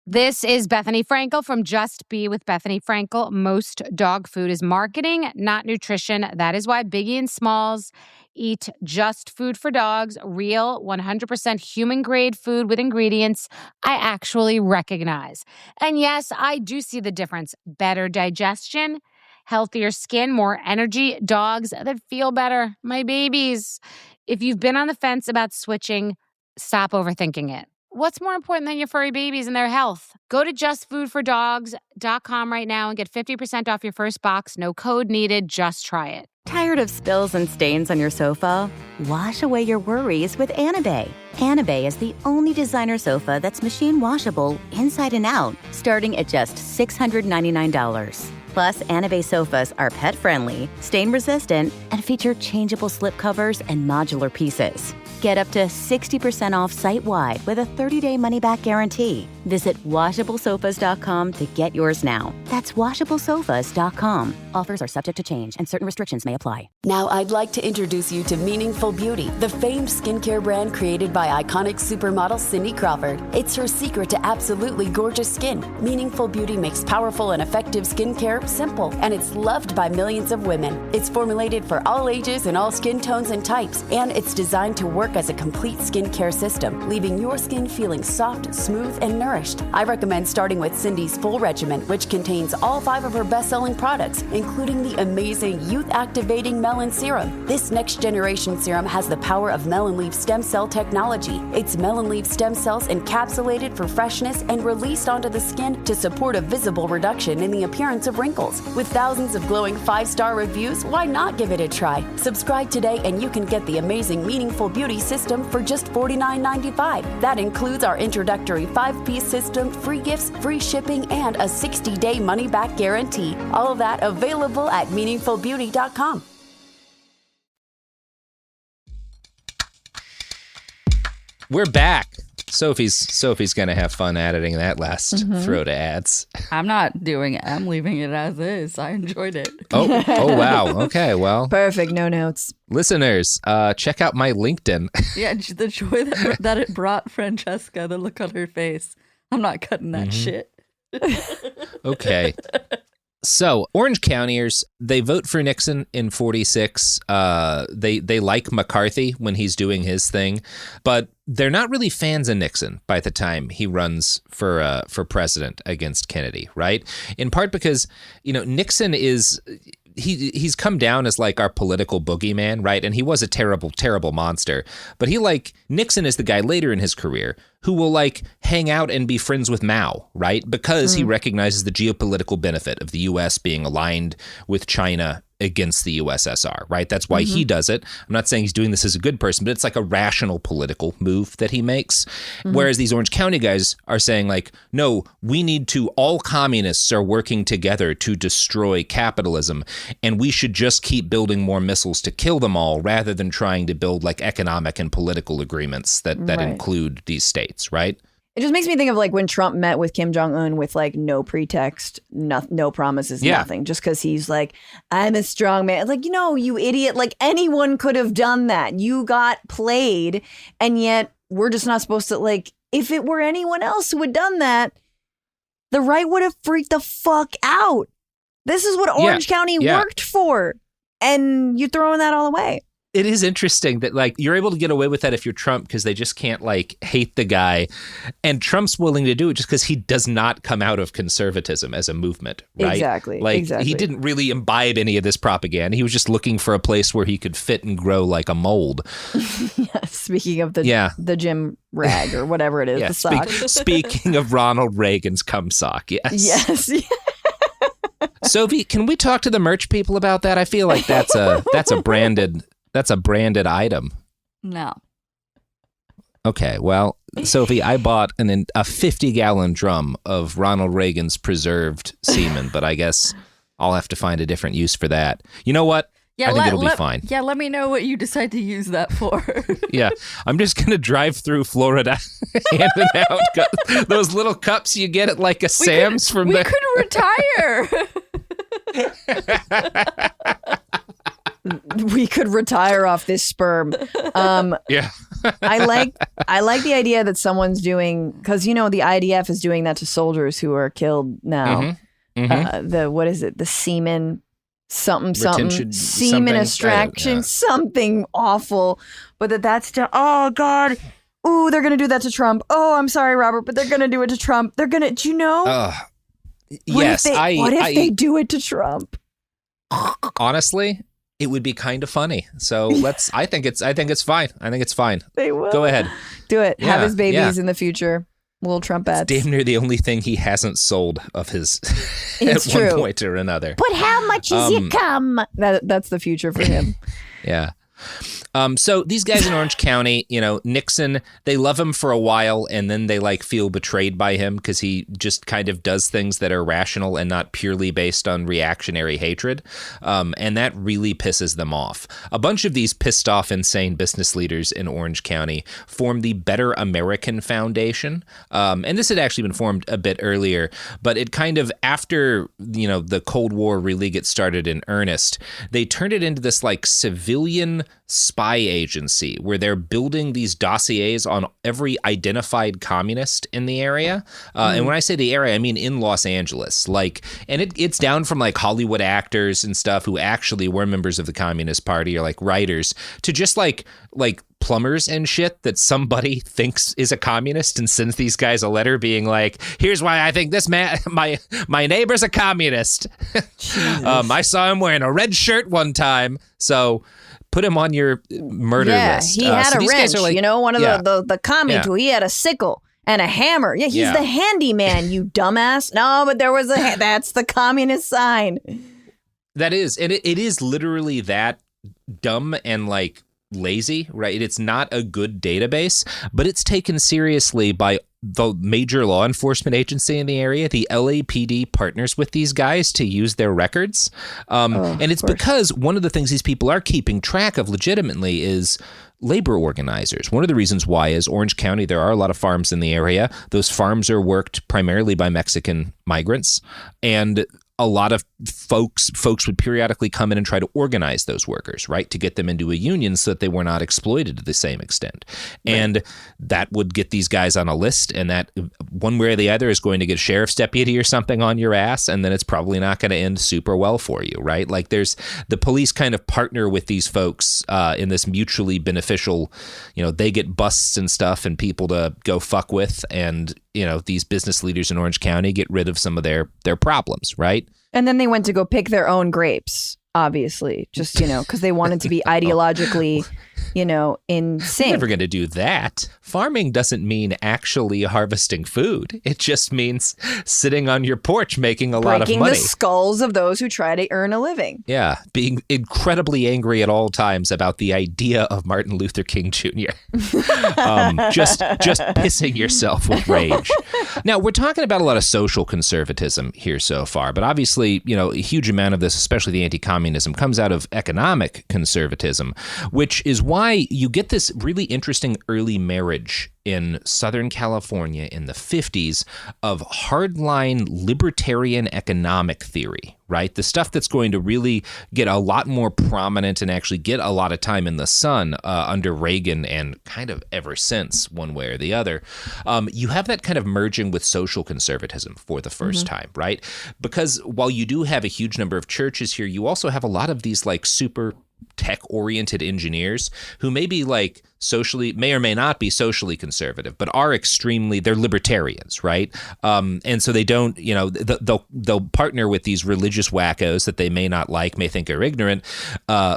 This is Bethany Frankel from Just Be with Bethany Frankel. Most dog food is marketing, not nutrition. That is why Biggie and Smalls eat just food for dogs, real 100% human-grade food with ingredients I actually recognize. And yes, I do see the difference. Better digestion, healthier skin, more energy, dogs that feel better, my babies. If you've been on the fence about switching, stop overthinking it. What's more important than your furry babies and their health? Go to justfoodfordogs.com right now and get 50% off your first box. No code needed. Just try it. Tired of spills and stains on your sofa? Wash away your worries with Anabay. Anabay is the only designer sofa that's machine washable inside and out, starting at just $699. Plus, Anabe sofas are pet-friendly, stain-resistant, and feature changeable slip covers and modular pieces. Get up to 60% off site-wide with a 30-day money-back guarantee. Visit washablesofas.com to get yours now. That's washablesofas.com. Offers are subject to change and certain restrictions may apply. Now I'd like to introduce you to Meaningful Beauty, the famed skincare brand created by iconic supermodel Cindy Crawford. It's her secret to absolutely gorgeous skin. Meaningful Beauty makes powerful and effective skincare simple, and it's loved by millions of women. It's formulated for all ages and all skin tones and types, and it's designed to work as a complete skincare system, leaving your skin feeling soft, smooth, and nourished. I recommend starting with Cindy's full regimen, which contains all 5 of her best-selling products, including the amazing youth-activating melon serum. This next-generation serum has the power of melon leaf stem cell technology. It's melon leaf stem cells encapsulated for freshness and released onto the skin to support a visible reduction in the appearance of wrinkles. With thousands of glowing 5-star reviews, why not give it a try? Subscribe today and you can get the amazing Meaningful Beauty system for just $49.95. That includes our introductory 5-piece system, free gifts, free shipping, and a 60-day money-back guarantee. All of that available at meaningfulbeauty.com. We're back. Sophie's gonna have fun editing that last throw to ads. I'm not doing it. I'm leaving it as is. I enjoyed it. Oh wow. Okay, well, Perfect. No notes. listeners, check out my LinkedIn. Yeah, the joy that it brought Francesca, the look on her face. I'm not cutting that shit. Okay. So, Orange Countyers, they vote for Nixon in 46. They like McCarthy when he's doing his thing, but they're not really fans of Nixon by the time he runs for president against Kennedy, right? In part because, Nixon is... He's come down as like our political boogeyman, right? And he was a terrible, terrible monster. But Nixon is the guy later in his career who will hang out and be friends with Mao, right? Because he recognizes the geopolitical benefit of the U.S. being aligned with China against the USSR, right? That's why he does it. I'm not saying he's doing this as a good person, but it's like a rational political move that he makes. Whereas these Orange County guys are saying no, we need to, all communists are working together to destroy capitalism, and we should just keep building more missiles to kill them all rather than trying to build economic and political agreements that include these states, right? It just makes me think of when Trump met with Kim Jong-un with no pretext, no promises, nothing. Just because he's I'm a strong man. It's you idiot. Anyone could have done that. You got played. And yet we're just not supposed to if it were anyone else who had done that, the right would have freaked the fuck out. This is what Orange County worked for. And you're throwing that all away. It is interesting that you're able to get away with that if you're Trump because they just can't hate the guy, and Trump's willing to do it just because he does not come out of conservatism as a movement, right? Exactly. He didn't really imbibe any of this propaganda. He was just looking for a place where he could fit and grow like a mold. Speaking of the gym rag or whatever it is, the sock. Speaking of Ronald Reagan's cum sock, yes. Yes. Sophie, can we talk to the merch people about that? I feel like that's a branded item. No. Okay, well, Sophie, I bought a 50-gallon drum of Ronald Reagan's preserved semen, but I guess I'll have to find a different use for that. You know what? Yeah, I think it'll be fine. Yeah, let me know what you decide to use that for. Yeah, I'm just going to drive through Florida handing out those little cups you get at a Sam's from there. We could retire. We could retire off this sperm. Yeah. I like the idea that someone's doing, because the IDF is doing that to soldiers who are killed now. What is it? The semen semen extraction, something awful. But that's to, oh God, ooh, they're gonna do that to Trump. Oh, I'm sorry, Robert, but they're gonna do it to Trump. They're gonna, do you know? Yes. What if they do it to Trump? Honestly, it would be kind of funny. So I think it's fine. I think it's fine. They will. Go ahead. Do it. Have his babies in the future. Little Trumpets. It's damn near the only thing he hasn't sold of his it's at true. one point or another. But how much is your cum? That's the future for him. Yeah. So these guys in Orange County, Nixon, they love him for a while and then they feel betrayed by him because he just kind of does things that are rational and not purely based on reactionary hatred. And that really pisses them off. A bunch of these pissed off, insane business leaders in Orange County formed the Better American Foundation. And this had actually been formed a bit earlier, but it kind of, after, the Cold War really gets started in earnest, they turned it into this civilian spy agency where they're building these dossiers on every identified communist in the area. And when I say the area, I mean in Los Angeles. And it's down from Hollywood actors and stuff who actually were members of the Communist Party or writers to just like plumbers and shit that somebody thinks is a communist and sends these guys a letter being here's why I think this man, my neighbor's a communist. I saw him wearing a red shirt one time. So put him on your murder list. He had a wrench, one of the commie tool. He had a sickle and a hammer. Yeah, he's the handyman, you dumbass. No, but there was that's the communist sign. That is, and it is literally that dumb and lazy, right? It's not a good database, but it's taken seriously by the major law enforcement agency in the area. The LAPD partners with these guys to use their records. And it's because one of the things these people are keeping track of legitimately is labor organizers. One of the reasons why is Orange County, there are a lot of farms in the area. Those farms are worked primarily by Mexican migrants, and a lot of folks would periodically come in and try to organize those workers, right, to get them into a union so that they were not exploited to the same extent. Right. And that would get these guys on a list, and that one way or the other is going to get a sheriff's deputy or something on your ass, and then it's probably not going to end super well for you, right? There's the police kind of partner with these folks in this mutually beneficial, they get busts and stuff and people to go fuck with, and these business leaders in Orange County get rid of some of their problems, right? And then they went to go pick their own grapes, obviously, just, because they wanted to be ideologically, in sync. You're never going to do that. Farming doesn't mean actually harvesting food. It just means sitting on your porch making a lot of money. Breaking the skulls of those who try to earn a living. Yeah, being incredibly angry at all times about the idea of Martin Luther King Jr. Just pissing yourself with rage. Now, we're talking about a lot of social conservatism here so far, but obviously, a huge amount of this, especially the anti-communism, comes out of economic conservatism, which is why you get this really interesting early marriage in Southern California in the 50s of hardline libertarian economic theory, right? The stuff that's going to really get a lot more prominent and actually get a lot of time in the sun under Reagan and kind of ever since, one way or the other. You have that kind of merging with social conservatism for the first time, right? Because while you do have a huge number of churches here, you also have a lot of these super tech-oriented engineers who may be may or may not be socially conservative, but are they're libertarians, right? And so they don't, they'll partner with these religious wackos that they may not may think are ignorant,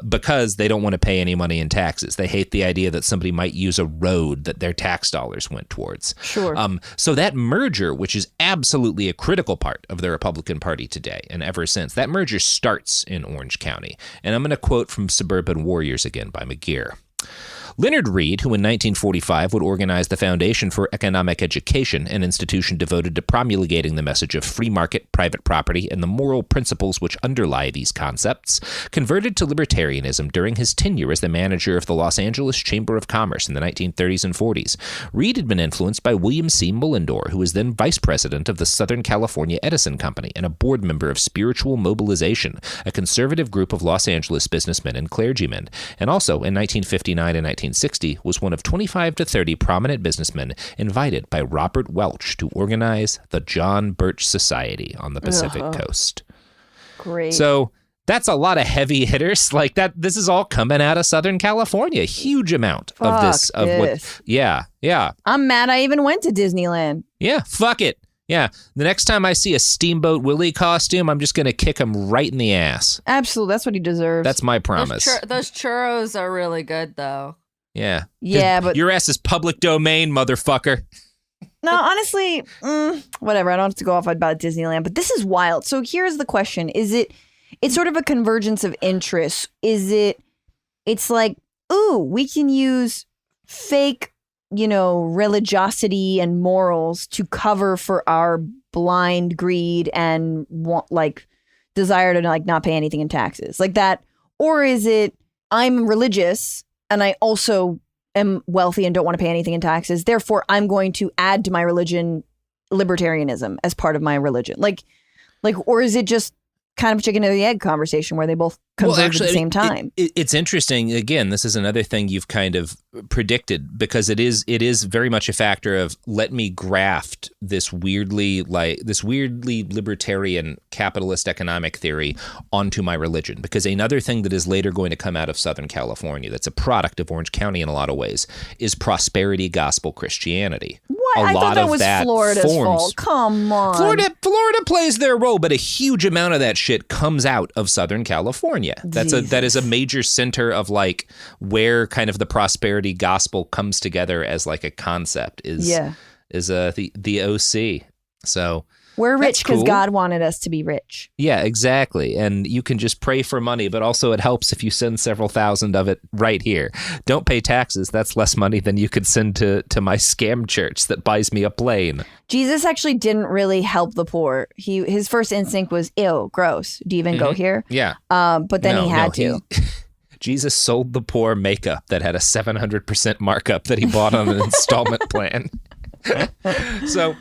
because they don't want to pay any money in taxes. They hate the idea that somebody might use a road that their tax dollars went towards. Sure. So that merger, which is absolutely a critical part of the Republican Party today and ever since, that merger starts in Orange County. And I'm going to quote from Suburban Warriors again by McGear. Leonard Reed, who in 1945 would organize the Foundation for Economic Education, an institution devoted to promulgating the message of free market, private property, and the moral principles which underlie these concepts, converted to libertarianism during his tenure as the manager of the Los Angeles Chamber of Commerce in the 1930s and 40s. Reed had been influenced by William C. Mullendore, who was then vice president of the Southern California Edison Company and a board member of Spiritual Mobilization, a conservative group of Los Angeles businessmen and clergymen, and also in 1959 and 1960 was one of 25 to 30 prominent businessmen invited by Robert Welch to organize the John Birch Society on the Pacific Coast. Great. So that's a lot of heavy hitters like that. This is all coming out of Southern California. Huge amount of this. Yeah. I'm mad I even went to Disneyland. Yeah, fuck it. Yeah, the next time I see a Steamboat Willie costume, I'm just going to kick him right in the ass. Absolutely, that's what he deserves. That's my promise. Those churros are really good, though. Yeah. Yeah, but your ass is public domain, motherfucker. No, honestly, whatever. I don't have to go off about Disneyland, but this is wild. So here's the question. It's sort of a convergence of interests. It's like ooh, we can use fake, religiosity and morals to cover for our blind greed and desire to not pay anything in taxes, like that? Or is it, I'm religious and I also am wealthy and don't want to pay anything in taxes, therefore I'm going to add to my religion libertarianism as part of my religion? Or is it just kind of chicken or the egg conversation where they both converge at the same time? It's interesting. Again, this is another thing you've kind of predicted, because it is very much a factor of, let me graft this weirdly libertarian capitalist economic theory onto my religion. Because another thing that is later going to come out of Southern California, that's a product of Orange County in a lot of ways, is prosperity gospel Christianity. What? I thought that was Florida's fault. Come on. Florida plays their role, but a huge amount of that shit comes out of Southern California. That is a major center of where kind of the prosperity gospel comes together as a concept is the OC. So we're rich because God wanted us to be rich. Yeah, exactly. And you can just pray for money, but also it helps if you send several thousand of it right here. Don't pay taxes. That's less money than you could send to my scam church that buys me a plane. Jesus actually didn't really help the poor. His first instinct was, ew, gross. Do you even go here? Yeah. But then he had to. Jesus sold the poor makeup that had a 700% markup that he bought on an installment plan. So,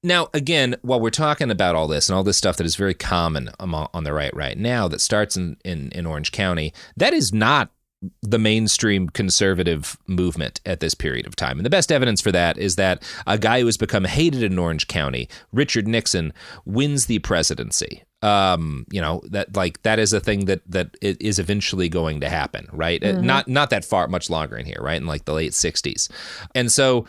now, again, while we're talking about all this and all this stuff that is very common on the right now that starts in Orange County, that is not the mainstream conservative movement at this period of time. And the best evidence for that is that a guy who has become hated in Orange County, Richard Nixon, wins the presidency. That is a thing that it is eventually going to happen, right? Mm-hmm. Not that far, much longer in here, right? In the late 60s. And so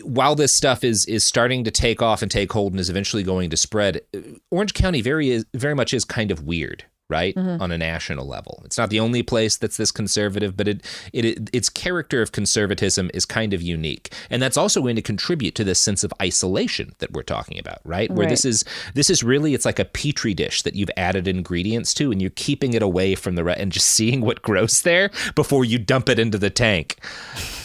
while this stuff is starting to take off and take hold and is eventually going to spread, Orange County very much is kind of weird, right? Mm-hmm. On a national level. It's not the only place that's this conservative, but its character of conservatism is kind of unique. And that's also going to contribute to this sense of isolation that we're talking about, right? Where this is really, it's like a petri dish that you've added ingredients to, and you're keeping it away from the rest and just seeing what grows there before you dump it into the tank.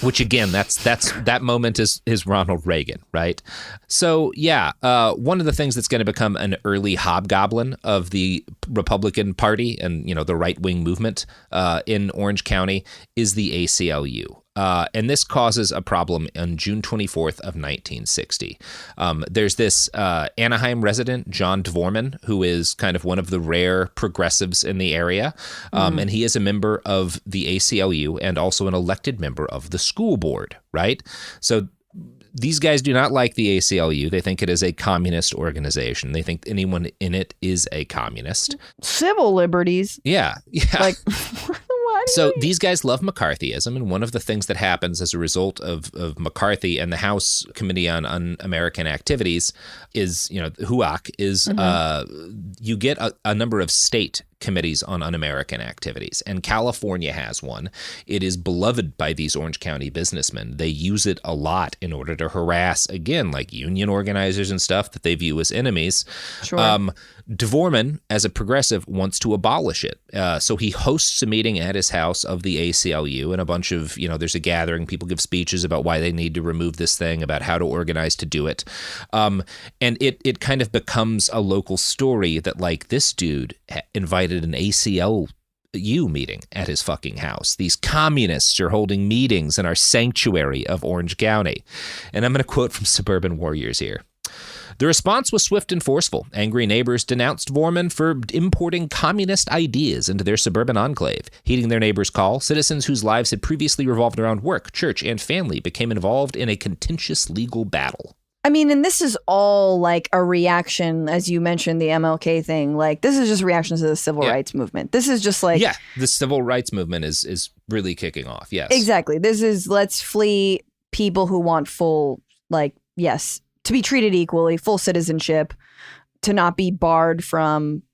Which again, that moment is Ronald Reagan, right? So yeah, one of the things that's going to become an early hobgoblin of the Republican Party and the right-wing movement in Orange County is the ACLU. And this causes a problem on June 24th of 1960. There's this Anaheim resident, John Dvorman, who is kind of one of the rare progressives in the area. And he is a member of the ACLU and also an elected member of the school board, right? So these guys do not like the ACLU. They think it is a communist organization. They think anyone in it is a communist. Civil liberties. Yeah. What? So these guys love McCarthyism, and one of the things that happens as a result of McCarthy and the House Committee on Un-American Activities is, HUAC, is you get a number of state committees on un-American activities, and California has one. It is beloved by these Orange County businessmen. They use it a lot in order to harass, again, union organizers and stuff that they view as enemies. Sure. Dvorman, as a progressive, wants to abolish it. So he hosts a meeting at his house of the ACLU, and a bunch of, there's a gathering. People give speeches about why they need to remove this thing, about how to organize to do it. And it kind of becomes a local story that, this dude invited an ACLU meeting at his fucking house. These communists are holding meetings in our sanctuary of Orange County. And I'm going to quote from Suburban Warriors here. The response was swift and forceful. Angry neighbors denounced Vorman for importing communist ideas into their suburban enclave. Heeding their neighbors' call, citizens whose lives had previously revolved around work, church, and family became involved in a contentious legal battle. I mean, and this is all a reaction, as you mentioned, the MLK thing. This is just reactions to the civil rights movement. This is just Yeah, the civil rights movement is really kicking off, yes. Exactly. This is, let's flee people who want full, to be treated equally, full citizenship, to not be barred from,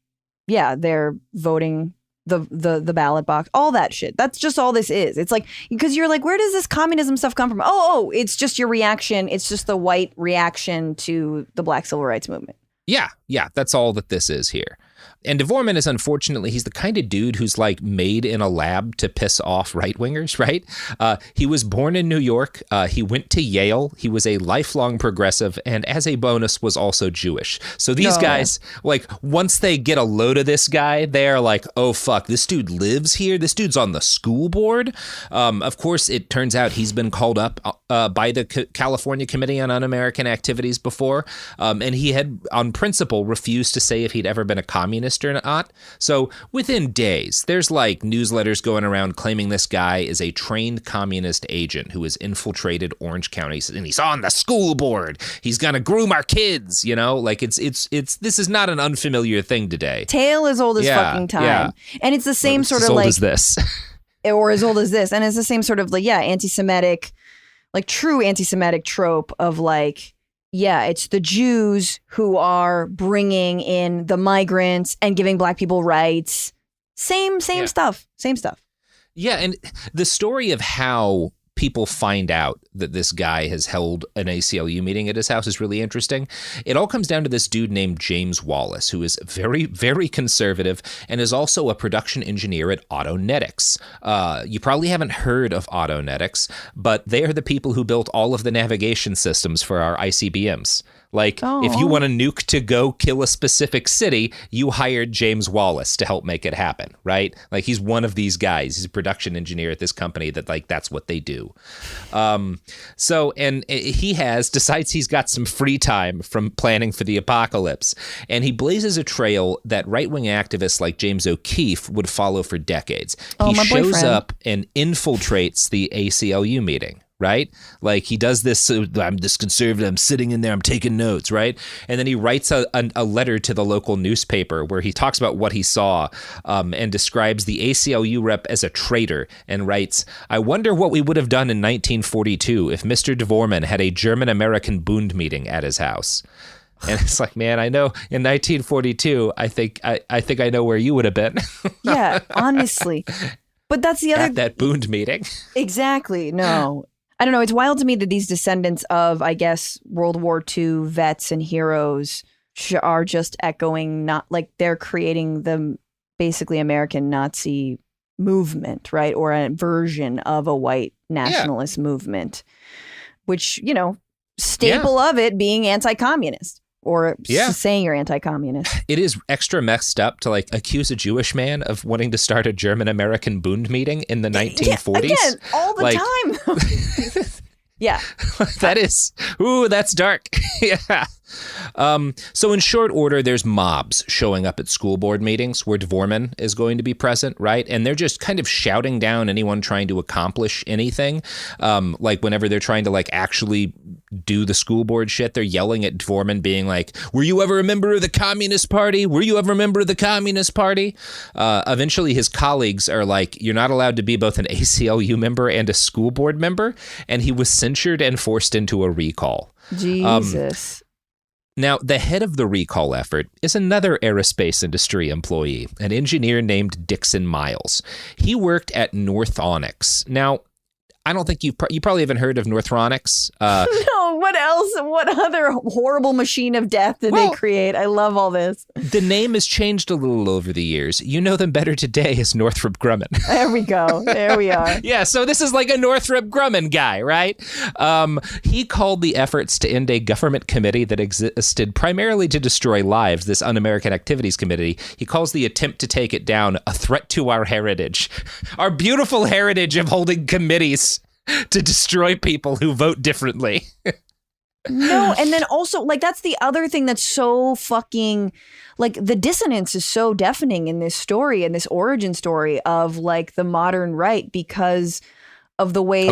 their voting, the ballot box, all that shit. That's just all this is. It's because you're where does this communism stuff come from? Oh, it's just your reaction. It's just the white reaction to the Black civil rights movement. Yeah, that's all that this is here. And Dvorman is, unfortunately, he's the kind of dude who's like made in a lab to piss off right-wingers, right? He was born in New York. He went to Yale. He was a lifelong progressive, and as a bonus was also Jewish. So these guys, like, once they get a load of this guy, they're like, oh, fuck, this dude lives here. This dude's on the school board. Of course, it turns out he's been called up by the California Committee on Un-American Activities before, and he had, on principle, refused to say if he'd ever been a communist or not. So within days, there's like newsletters going around claiming this guy is a trained communist agent who has infiltrated Orange County, and he's on the school board. He's gonna groom our kids, you know? Like it's this is not an unfamiliar thing today. Tale as old as fucking time. Yeah. And it's the same sort of like as this. Or as old as this. And it's the same sort of like, anti-Semitic, like true anti-Semitic trope of like, it's the Jews who are bringing in the migrants and giving black people rights. Same stuff. Yeah, and the story of how people find out that this guy has held an ACLU meeting at his house is really interesting. It all comes down to this dude named James Wallace, who is very, very conservative and is also a production engineer at Autonetics. You probably haven't heard of Autonetics, but they are the people who built all of the navigation systems for our ICBMs. Like, if you want a nuke to go kill a specific city, you hired James Wallace to help make it happen, right? Like, he's one of these guys. He's a production engineer at this company that, like, that's what they do. So, and he decides he's got some free time from planning for the apocalypse, and he blazes a trail that right-wing activists like James O'Keefe would follow for decades. He shows up and infiltrates the ACLU meeting. Right? Like he does this, I'm this conservative, I'm sitting in there, I'm taking notes, right? And then he writes a letter to the local newspaper where he talks about what he saw and describes the ACLU rep as a traitor and writes, I wonder what we would have done in 1942 if Mr. Dvorman had a German-American Bund meeting at his house. And it's like, man, I know in 1942, I think I know where you would have been. Yeah, honestly. But that's the other... At that Bund meeting. Exactly. No. I don't know. It's wild to me that these descendants of, I guess, World War II vets and heroes are just echoing, not like they're creating the basically American Nazi movement, right? Or a version of a white nationalist movement, which, you know, staple of it being anti-communist. Or saying you're anti-communist. It is extra messed up to like accuse a Jewish man of wanting to start a German-American Bund meeting in the 1940s. Yeah, again, all the time. Yeah. That's dark. Yeah. So in short order, there's mobs showing up at school board meetings where Dvorman is going to be present, right? And they're just kind of shouting down anyone trying to accomplish anything. Like whenever they're trying to like actually do the school board shit, they're yelling at Dvorman being like, were you ever a member of the Communist Party? Were you ever a member of the Communist Party? Eventually his colleagues are like, you're not allowed to be both an ACLU member and a school board member. And he was censured and forced into a recall. Jesus. Now, the head of the recall effort is another aerospace industry employee, an engineer named Dixon Miles. He worked at Northronics. Now, I don't think you probably haven't heard of Northronics. No, what else? What other horrible machine of death did they create? I love all this. The name has changed a little over the years. You know them better today as Northrop Grumman. There we go. There we are. Yeah, so this is like a Northrop Grumman guy, right? He called the efforts to end a government committee that existed primarily to destroy lives, this Un-American Activities Committee. He calls the attempt to take it down a threat to our heritage, our beautiful heritage of holding committees to destroy people who vote differently. No, and then also, like, that's the other thing that's so fucking, like, the dissonance is so deafening in this story, in this origin story of, like, the modern right because of the way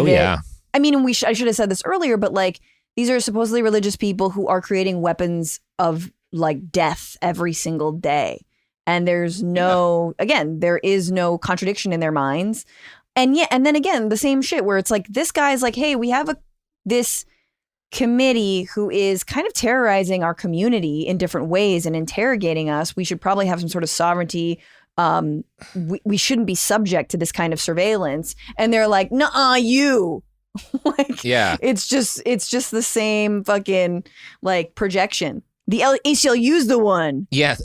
I mean, I should have said this earlier, but, like, these are supposedly religious people who are creating weapons of, like, death every single day. And there's again, there is no contradiction in their minds. And then again, the same shit where it's like, this guy's like, hey, we have this committee who is kind of terrorizing our community in different ways and interrogating us. We should probably have some sort of sovereignty. We shouldn't be subject to this kind of surveillance. And they're like, nuh-uh, you. Like, it's just the same fucking like projection The ACLU's the one. Yeah,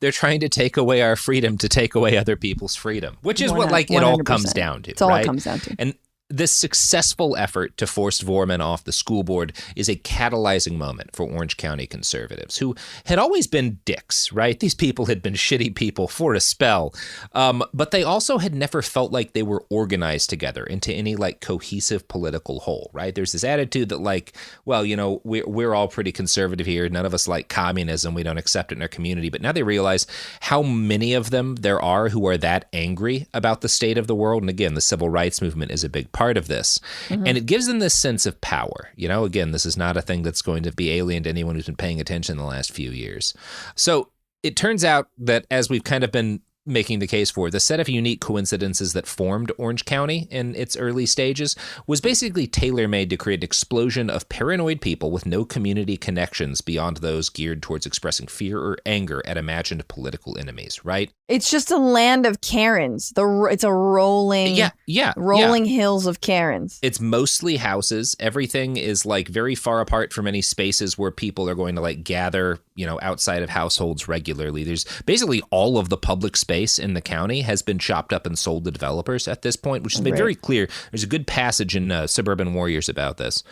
they're trying to take away our freedom to take away other people's freedom, which is what like it all comes down to. It's all right? it comes down to. And this successful effort to force Vorman off the school board is a catalyzing moment for Orange County conservatives, who had always been dicks, right? These people had been shitty people for a spell, but they also had never felt like they were organized together into any like cohesive political whole, right? There's this attitude that like, well, you know, we're all pretty conservative here. None of us like communism. We don't accept it in our community. But now they realize how many of them there are who are that angry about the state of the world. And again, the civil rights movement is a big part of this. And it gives them this sense of power. You know, again, this is not a thing that's going to be alien to anyone who's been paying attention in the last few years. So it turns out that as we've kind of been making the case for, the set of unique coincidences that formed Orange County in its early stages was basically tailor-made to create an explosion of paranoid people with no community connections beyond those geared towards expressing fear or anger at imagined political enemies, right? It's just a land of Karens. It's a rolling hills of Karens. It's mostly houses. Everything is like very far apart from any spaces where people are going to like gather, you know, outside of households regularly. There's basically all of the public space in the county has been chopped up and sold to developers at this point, which has been very clear. There's a good passage in Suburban Warriors about this.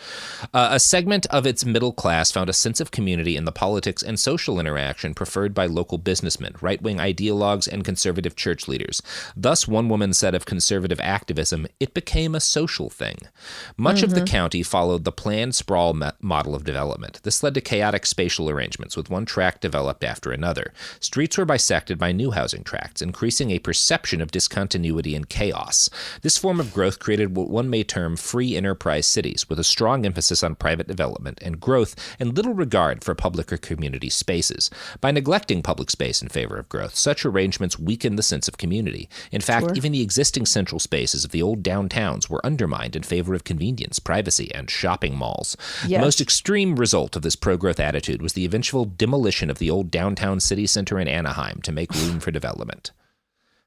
A segment of its middle class found a sense of community in the politics and social interaction preferred by local businessmen, right-wing ideologues, and conservative church leaders. Thus, one woman said of conservative activism, it became a social thing. Much of the county followed the planned sprawl model of development. This led to chaotic spatial arrangements, with one tract developed after another. Streets were bisected by new housing tracts, increasing a perception of discontinuity and chaos. This form of growth created what one may term free enterprise cities, with a strong emphasis on private development and growth and little regard for public or community spaces. By neglecting public space in favor of growth, such arrangements weakened the sense of community. In fact, even the existing central spaces of the old downtowns were undermined in favor of convenience, privacy, and shopping malls. The most extreme result of this pro-growth attitude was the eventual demolition of the old downtown city center in Anaheim to make room for development.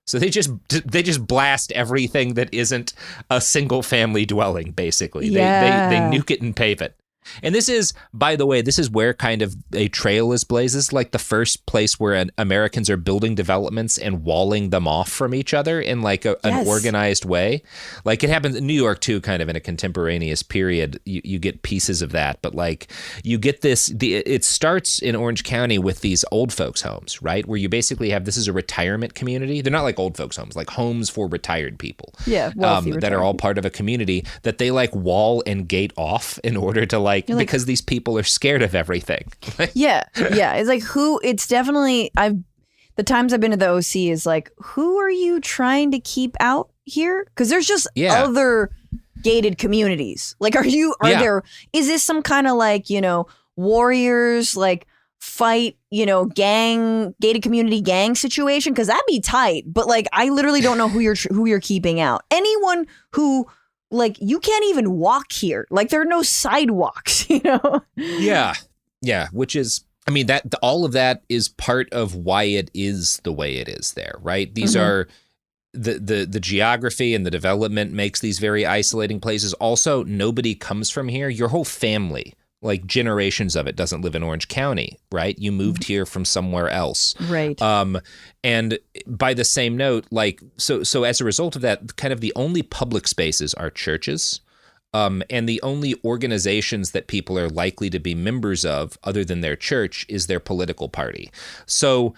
So they just blast everything that isn't a single family dwelling, basically. They nuke it and pave it. And this is, by the way, this is where kind of a trail is blazed. This is like the first place where Americans are building developments and walling them off from each other in like an organized way. Like it happens in New York too, kind of in a contemporaneous period. You get pieces of that, but like you get this. It starts in Orange County with these old folks' homes, right? Where you basically have, this is a retirement community. They're not like old folks' homes, like homes for retired people. Yeah, that are all part of a community that they like wall and gate off in order to because these people are scared of everything. It's like it's definitely, the times I've been to the OC is like, who are you trying to keep out here? Because there's just other gated communities. Like, is this some kind of like, you know, warriors, like fight, you know, gang, gated community gang situation? Because that'd be tight. But like, I literally don't know who you're keeping out. Anyone who, like, you can't even walk here. Like, there are no sidewalks, you know? Yeah. Which is, I mean, that all of that is part of why it is the way it is there, right? These are the geography and the development makes these very isolating places. Also, nobody comes from here. Your whole family, like generations of it, doesn't live in Orange County, right? You moved here from somewhere else. Right. And by the same note, like, so as a result of that, kind of the only public spaces are churches. And the only organizations that people are likely to be members of, other than their church, is their political party. So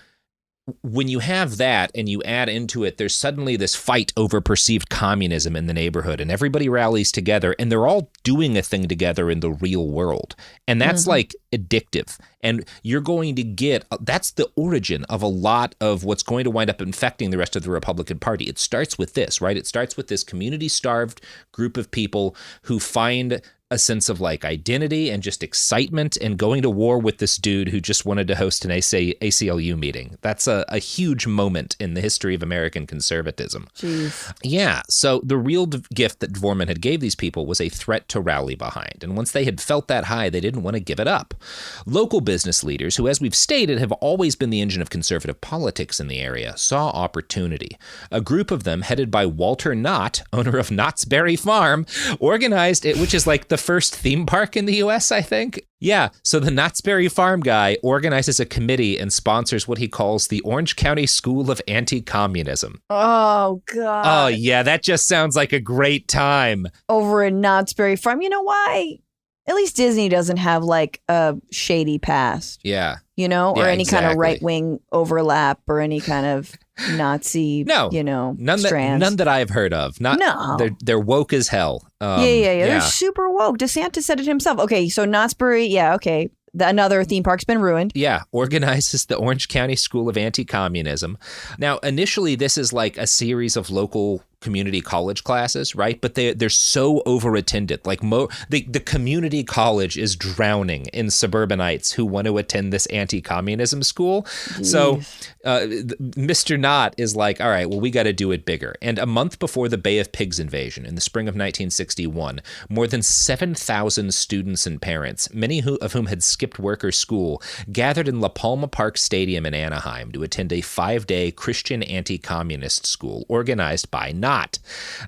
when you have that and you add into it, there's suddenly this fight over perceived communism in the neighborhood, and everybody rallies together and they're all doing a thing together in the real world. And that's like addictive. And you're going to get, that's the origin of a lot of what's going to wind up infecting the rest of the Republican Party. It starts with this, right? It starts with this community-starved group of people who find a sense of like identity and just excitement and going to war with this dude who just wanted to host an ACLU meeting. That's a huge moment in the history of American conservatism. Jeez. Yeah. So the real gift that Dvorman had gave these people was a threat to rally behind. And once they had felt that high, they didn't want to give it up. Local business leaders, who, as we've stated, have always been the engine of conservative politics in the area, saw opportunity. A group of them, headed by Walter Knott, owner of Knott's Berry Farm, organized it, which is like the first theme park in the U.S., I think. Yeah, so the Knott's Berry Farm guy organizes a committee and sponsors what he calls the Orange County School of Anti-Communism. Oh, God. Oh, yeah, that just sounds like a great time. Over in Knott's Berry Farm. You know why? At least Disney doesn't have like a shady past. Yeah. You know, or Yeah, any kind of exactly. right-wing overlap or any kind of Nazi, strands. None that I've heard of. No. They're woke as hell. Yeah. They're super woke. DeSantis said it himself. Okay, so Knott's Berry, yeah, okay. Another theme park's been ruined. Yeah, organizes the Orange County School of Anti-Communism. Now, initially, this is like a series of local community college classes, right? But they're so over-attended. Like the community college is drowning in suburbanites who want to attend this anti-communism school. Jeez. So Mr. Knott is like, all right, well, we got to do it bigger. And a month before the Bay of Pigs invasion in the spring of 1961, more than 7,000 students and parents, many of whom had skipped work or school, gathered in La Palma Park Stadium in Anaheim to attend a 5-day Christian anti-communist school organized by Knott.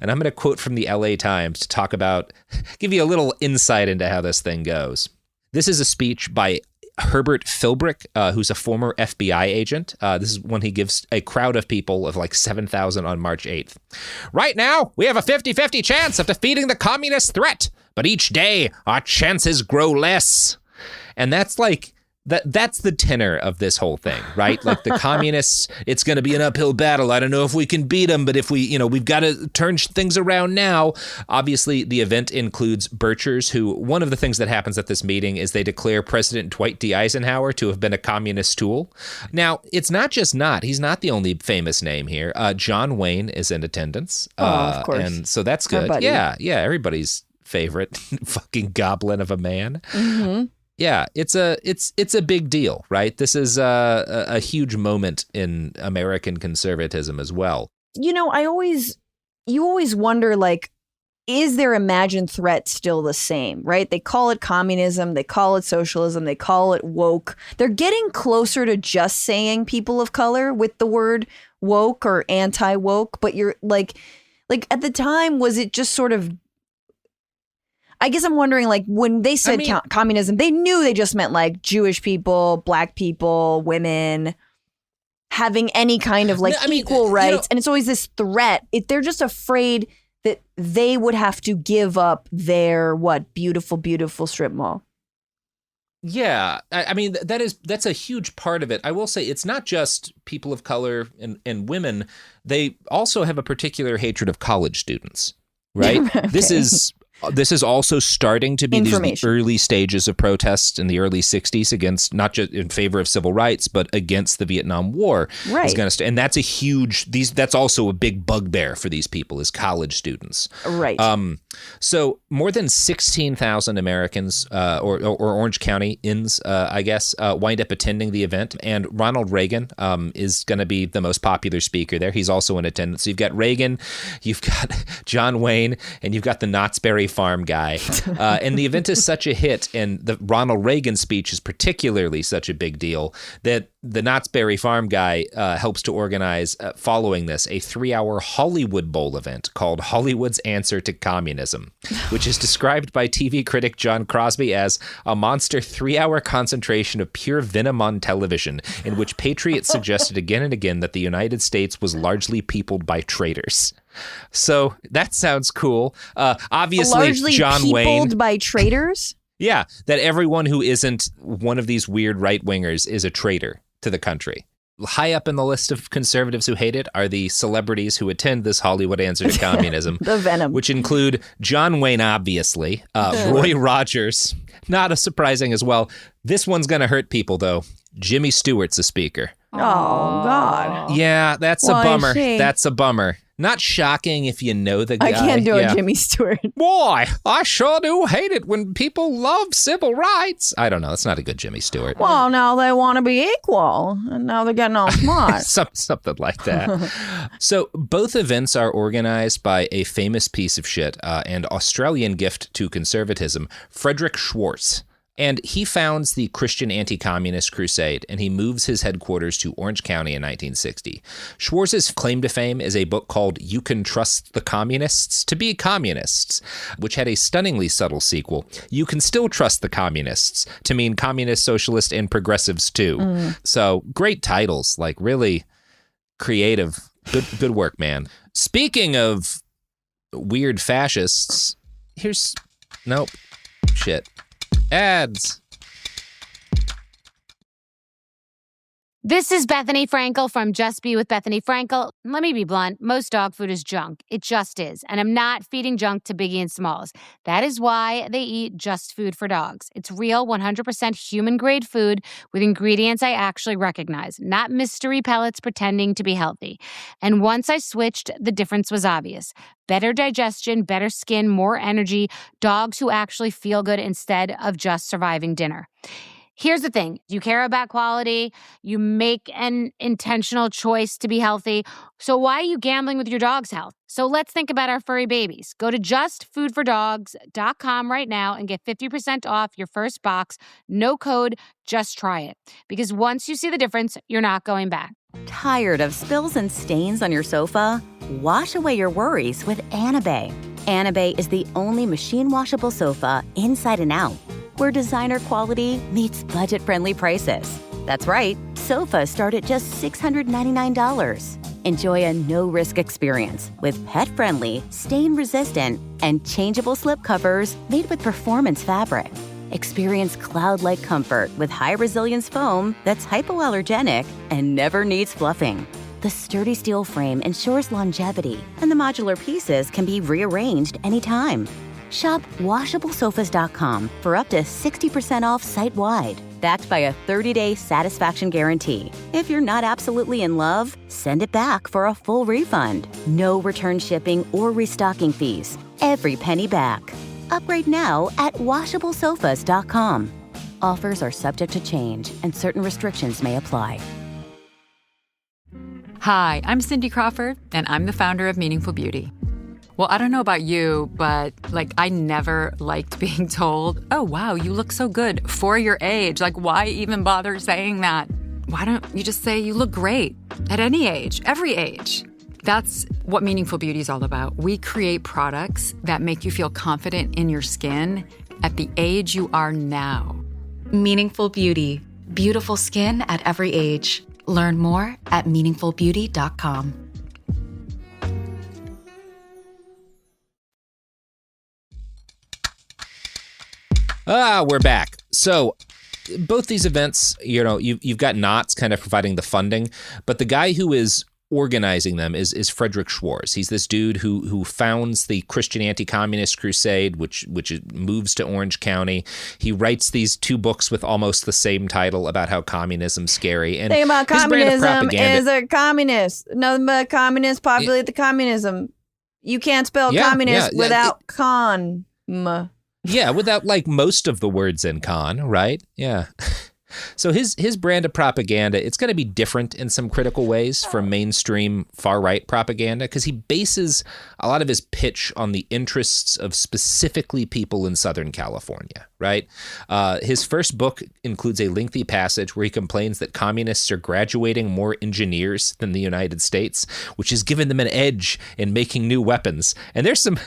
And I'm going to quote from the LA Times to give you a little insight into how this thing goes. This is a speech by Herbert Philbrick, who's a former FBI agent. This is when he gives a crowd of people of like 7,000 on March 8th. Right now, we have a 50-50 chance of defeating the communist threat, but each day our chances grow less. And that's like... That's the tenor of this whole thing, right? Like the communists, it's going to be an uphill battle. I don't know if we can beat them, but if we've got to turn things around now. Obviously, the event includes Birchers, who one of the things that happens at this meeting is they declare President Dwight D. Eisenhower to have been a communist tool. Now, it's not just Knott. He's not the only famous name here. John Wayne is in attendance. Of course. And so that's good. Yeah, everybody's favorite fucking goblin of a man. Mm-hmm. Yeah, it's a big deal, right? This is a huge moment in American conservatism as well. You know, you always wonder, like, is their imagined threat still the same, right? They call it communism, they call it socialism, they call it woke. They're getting closer to just saying people of color with the word woke or anti-woke, but you're like at the time, was it just sort of, I guess I'm wondering, like, when they said communism, they knew they just meant like Jewish people, black people, women having any kind of like equal rights. And it's always this threat. They're just afraid that they would have to give up their beautiful, beautiful strip mall. Yeah, I mean, that's a huge part of it. I will say it's not just people of color and women. They also have a particular hatred of college students, right? Okay. This is also starting to be these early stages of protests in the early 60s against, not just in favor of civil rights, but against the Vietnam War. Right. And that's that's also a big bugbear for these people is college students. Right. So more than 16,000 Americans or Orange Countyans, I guess, wind up attending the event. And Ronald Reagan is going to be the most popular speaker there. He's also in attendance. So you've got Reagan, you've got John Wayne, and you've got the Knott's Berry Farm guy. And the event is such a hit, and the Ronald Reagan speech is particularly such a big deal that the Knott's Berry Farm guy helps to organize, following this, a 3-hour Hollywood Bowl event called Hollywood's Answer to Communism, which is described by TV critic John Crosby as a monster 3-hour concentration of pure venom on television, in which patriots suggested again and again that the United States was largely peopled by traitors. So that sounds cool. Obviously, largely John Wayne. Peopled by traitors? Yeah, that everyone who isn't one of these weird right-wingers is a traitor to the country. High up in the list of conservatives who hate it are the celebrities who attend this Hollywood Answer to Communism. The venom. Which include John Wayne, obviously, Roy Rogers, not as surprising as well. This one's going to hurt people, though. Jimmy Stewart's a speaker. Oh, God. Yeah, that's a bummer. That's a bummer. Not shocking if you know the guy. I can't do a Jimmy Stewart. Boy, I sure do hate it when people love civil rights. I don't know. It's not a good Jimmy Stewart. Well, now they want to be equal, and now they're getting all smart. Something like that. So both events are organized by a famous piece of shit and Australian gift to conservatism, Frederick Schwartz. And he founds the Christian Anti-Communist Crusade, and he moves his headquarters to Orange County in 1960. Schwarz's claim to fame is a book called You Can Trust the Communists to Be Communists, which had a stunningly subtle sequel, You Can Still Trust the Communists, to mean communist, socialist, and progressives too. So great titles, like really creative. Good work, man. Speaking of weird fascists, nope. Shit. Ads. This is Bethany Frankel from Just Be with Bethany Frankel. Let me be blunt. Most dog food is junk. It just is. And I'm not feeding junk to Biggie and Smalls. That is why they eat Just Food for Dogs. It's real, 100% human-grade food with ingredients I actually recognize, not mystery pellets pretending to be healthy. And once I switched, the difference was obvious. Better digestion, better skin, more energy, dogs who actually feel good instead of just surviving dinner. Here's the thing. You care about quality. You make an intentional choice to be healthy. So why are you gambling with your dog's health? So let's think about our furry babies. Go to justfoodfordogs.com right now and get 50% off your first box. No code, just try it. Because once you see the difference, you're not going back. Tired of spills and stains on your sofa? Wash away your worries with Anabay. Anabay is the only machine washable sofa inside and out, where designer quality meets budget-friendly prices. That's right, sofas start at just $699. Enjoy a no-risk experience with pet-friendly, stain-resistant, and changeable slip covers made with performance fabric. Experience cloud-like comfort with high-resilience foam that's hypoallergenic and never needs fluffing. The sturdy steel frame ensures longevity, and the modular pieces can be rearranged anytime. Shop WashableSofas.com for up to 60% off site-wide, backed by a 30-day satisfaction guarantee. If you're not absolutely in love, send it back for a full refund. No return shipping or restocking fees. Every penny back. Upgrade now at WashableSofas.com. Offers are subject to change, and certain restrictions may apply. Hi, I'm Cindy Crawford, and I'm the founder of Meaningful Beauty. Well, I don't know about you, but I never liked being told, oh, wow, you look so good for your age. Why even bother saying that? Why don't you just say you look great at any age, every age? That's what Meaningful Beauty is all about. We create products that make you feel confident in your skin at the age you are now. Meaningful Beauty. Beautiful skin at every age. Learn more at meaningfulbeauty.com. We're back. So both these events, you've got Knott's kind of providing the funding, but the guy who is organizing them is Frederick Schwarz. He's this dude who founds the Christian Anti-Communist Crusade, which moves to Orange County. He writes these two books with almost the same title about how communism's scary. And think about communism is a communist. Nothing but communists populate the communism. You can't spell communist without con. Yeah, without most of the words in con, right? Yeah. So his brand of propaganda, it's going to be different in some critical ways from mainstream far-right propaganda, because he bases a lot of his pitch on the interests of specifically people in Southern California, right? His first book includes a lengthy passage where he complains that communists are graduating more engineers than the United States, which has given them an edge in making new weapons. And there's some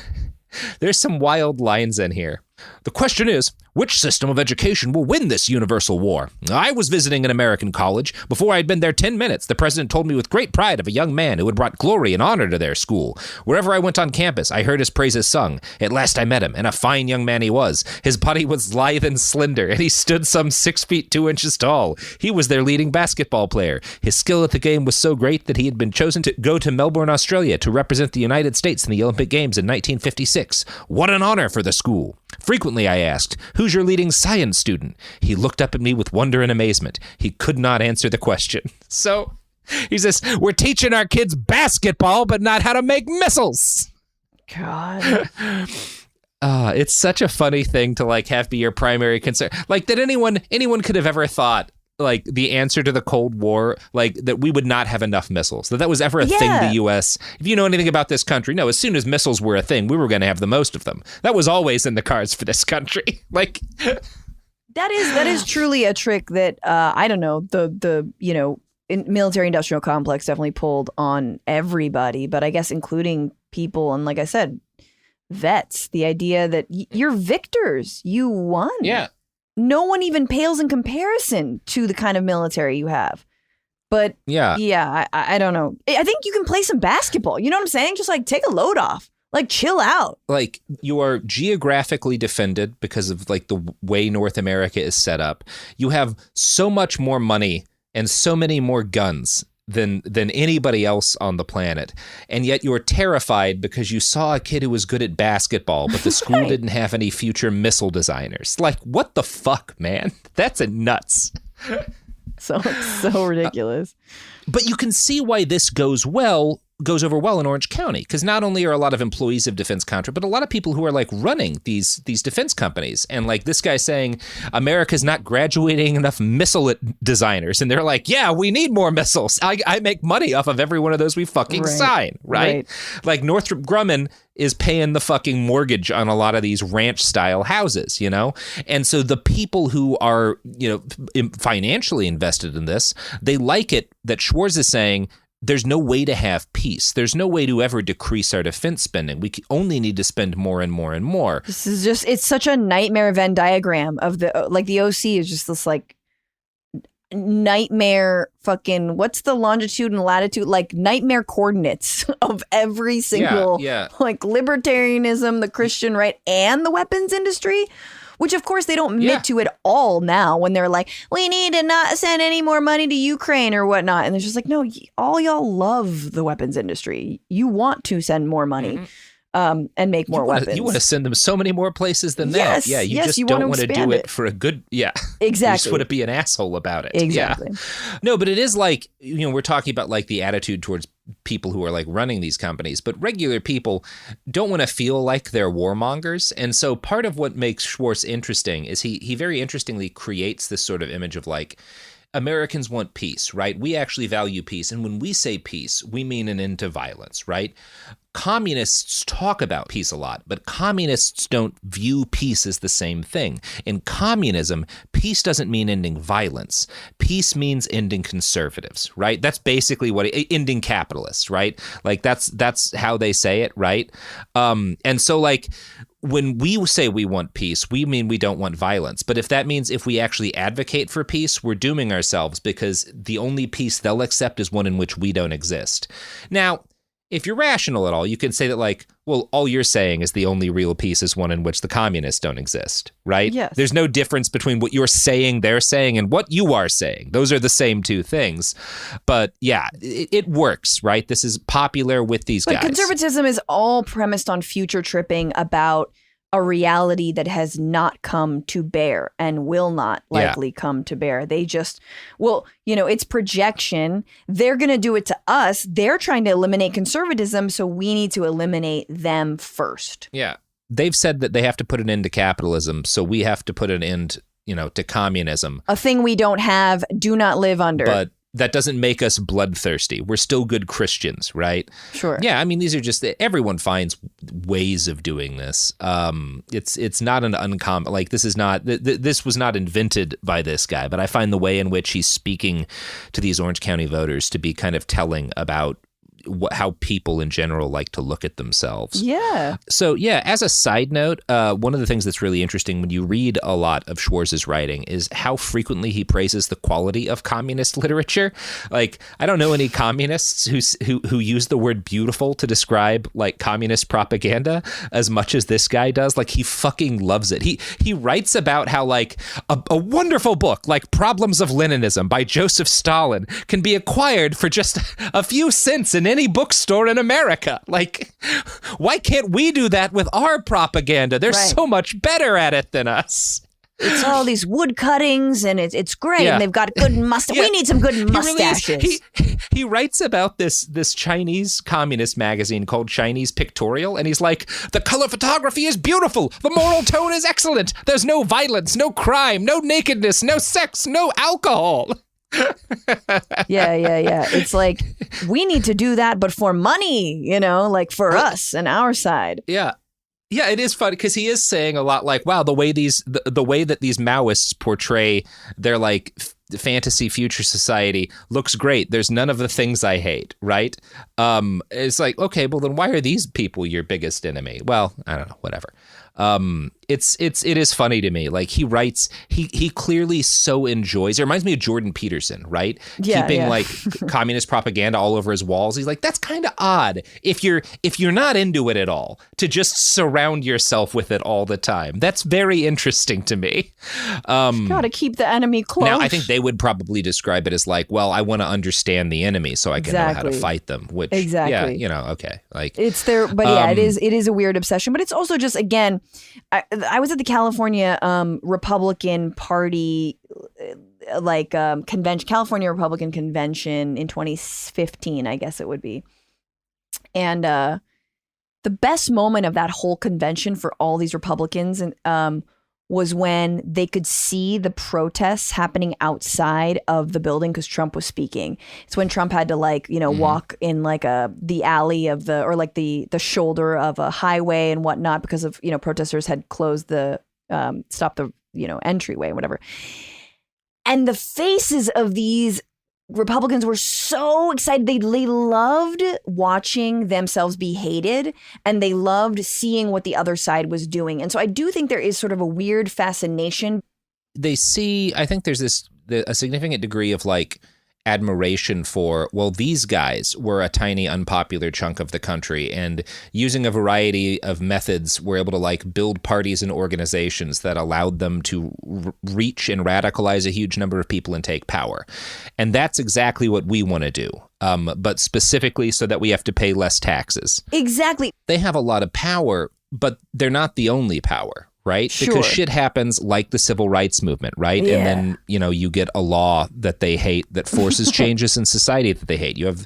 wild lines in here. The question is, which system of education will win this universal war? I was visiting an American college. Before I'd been there 10 minutes, the president told me with great pride of a young man who had brought glory and honor to their school. Wherever I went on campus, I heard his praises sung. At last I met him, and a fine young man he was. His body was lithe and slender, and he stood some 6 feet 2 inches tall. He was their leading basketball player. His skill at the game was so great that he had been chosen to go to Melbourne, Australia to represent the United States in the Olympic Games in 1956. What an honor for the school. Frequently, I asked, who's your leading science student? He looked up at me with wonder and amazement. He could not answer the question. So he says, we're teaching our kids basketball, but not how to make missiles. God. It's such a funny thing to have be your primary concern. That anyone could have ever thought, the answer to the Cold War, that we would not have enough missiles, that was ever a thing the U.S. If you know anything about this country, no, as soon as missiles were a thing, we were going to have the most of them. That was always in the cards for this country. That is truly a trick that I don't know, the military industrial complex definitely pulled on everybody, but I guess including people and, like I said, vets. The idea that you're victors, you won. Yeah. No one even pales in comparison to the kind of military you have. But I don't know. I think you can play some basketball. You know what I'm saying? Just like take a load off. Like, chill out. Like, you are geographically defended because of like the way North America is set up. You have so much more money and so many more guns than anybody else on the planet. And yet you're terrified because you saw a kid who was good at basketball, but the school didn't have any future missile designers. Like, what the fuck, man? That's nuts. So ridiculous. But you can see why this goes over well in Orange County, because not only are a lot of employees of defense contractors, but a lot of people who are like running these defense companies. And like this guy saying America's not graduating enough missile designers. And they're like, yeah, we need more missiles. I make money off of every one of those we fucking sign. Right? Like Northrop Grumman is paying the fucking mortgage on a lot of these ranch style houses, you know? And so the people who are, financially invested in this, they like it that Schwarz is saying, there's no way to have peace. There's no way to ever decrease our defense spending. We only need to spend more and more and more. This is just, it's such a nightmare Venn diagram of the OC is just this like nightmare fucking, what's the longitude and latitude, like nightmare coordinates of every single, like libertarianism, the Christian right, and the weapons industry. Which, of course, they don't admit to at all now when they're like, we need to not send any more money to Ukraine or whatnot. And they're just like, no, all y'all love the weapons industry. You want to send more money and make more weapons. You want to send them so many more places than that. Yeah, you just don't want to do it for a good, Exactly. You just want to be an asshole about it. Exactly. Yeah. No, but it is like, we're talking about like the attitude towards people who are like running these companies, but regular people don't want to feel like they're warmongers. And so part of what makes Schwarz interesting is he very interestingly creates this sort of image of like, Americans want peace, right? We actually value peace. And when we say peace, we mean an end to violence, right? Communists talk about peace a lot, but communists don't view peace as the same thing. In communism, peace doesn't mean ending violence. Peace means ending conservatives, right? That's basically ending capitalists, right? Like that's how they say it, right? And so like when we say we want peace, we mean we don't want violence. But if that means if we actually advocate for peace, we're dooming ourselves because the only peace they'll accept is one in which we don't exist. Now, if you're rational at all, you can say that like, well, all you're saying is the only real peace is one in which the communists don't exist, right? Yes. There's no difference between what you're saying, they're saying, and what you are saying. Those are the same two things. But yeah, it works, right? This is popular with these guys. But conservatism is all premised on future tripping about a reality that has not come to bear and will not likely come to bear. They just, it's projection. They're going to do it to us. They're trying to eliminate conservatism, so we need to eliminate them first. Yeah. They've said that they have to put an end to capitalism, so we have to put an end, to communism. A thing we don't have, do not live under. But that doesn't make us bloodthirsty. We're still good Christians, right? Sure. Yeah, I mean, these are just, everyone finds ways of doing this. It's not an uncommon, like this is not, this was not invented by this guy, but I find the way in which he's speaking to these Orange County voters to be kind of telling about how people in general like to look at themselves. Yeah. So yeah, as a side note, one of the things that's really interesting when you read a lot of Schwarz's writing is how frequently he praises the quality of communist literature. Like, I don't know any communists who use the word beautiful to describe like communist propaganda as much as this guy does. Like, he fucking loves it. He writes about how like a wonderful book like Problems of Leninism by Joseph Stalin can be acquired for just a few cents in any bookstore in America. Like, why can't we do that with our propaganda? They're so much better at it than us. It's all these wood cuttings and it's great. And they've got good mustache. We need some good mustaches. He writes about this Chinese communist magazine called Chinese Pictorial, and he's like, the color photography is beautiful. The moral tone is excellent. There's no violence, no crime, no nakedness, no sex, no alcohol. Yeah. It's like, we need to do that, but for money, like for us and our side. Yeah. Yeah, it is funny because he is saying a lot like, wow, the way that these Maoists portray their like fantasy future society looks great. There's none of the things I hate, right? It's like, okay, well then why are these people your biggest enemy? Well, I don't know, whatever. It is funny to me. Like he writes, he clearly so enjoys. It reminds me of Jordan Peterson, right? Keeping like communist propaganda all over his walls. He's like, that's kind of odd if you're not into it at all to just surround yourself with it all the time. That's very interesting to me. Got to keep the enemy close. Now, I think they would probably describe it as like, well, I want to understand the enemy so I can know how to fight them. Which, yeah, okay, like it's their. But yeah, it is a weird obsession. But it's also just again. I was at the California Republican Party convention, California Republican Convention in 2015, I guess it would be. And the best moment of that whole convention for all these Republicans was when they could see the protests happening outside of the building because Trump was speaking. It's when Trump had to walk in the alley of the shoulder of a highway and whatnot because of, protesters had closed stopped the, entryway and whatever. And the faces of these Republicans were so excited. They loved watching themselves be hated, and they loved seeing what the other side was doing. And so I do think there is sort of a weird fascination. I think there's a significant degree of like admiration for, well, these guys were a tiny unpopular chunk of the country, and using a variety of methods were able to like build parties and organizations that allowed them to reach and radicalize a huge number of people and take power. And that's exactly what we want to do. But specifically so that we have to pay less taxes. Exactly. They have a lot of power, but they're not the only power. Right? Sure. Because shit happens like the civil rights movement, right? Yeah. And then, you get a law that they hate that forces changes in society that they hate. You have,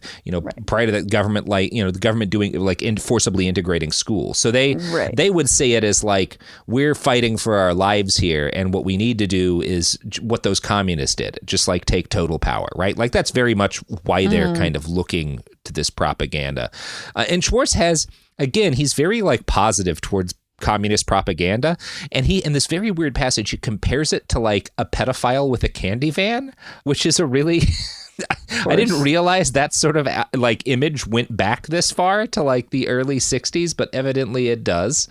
prior to that government, the government doing forcibly integrating schools. So they would say it as like, we're fighting for our lives here. And what we need to do is what those communists did, just like take total power, right? Like that's very much why they're kind of looking to this propaganda. And Schwartz has, again, he's very like positive towards communist propaganda, and he, in this very weird passage, he compares it to like a pedophile with a candy van, which is a really I didn't realize that sort of like image went back this far to like the early 60s, but evidently it does.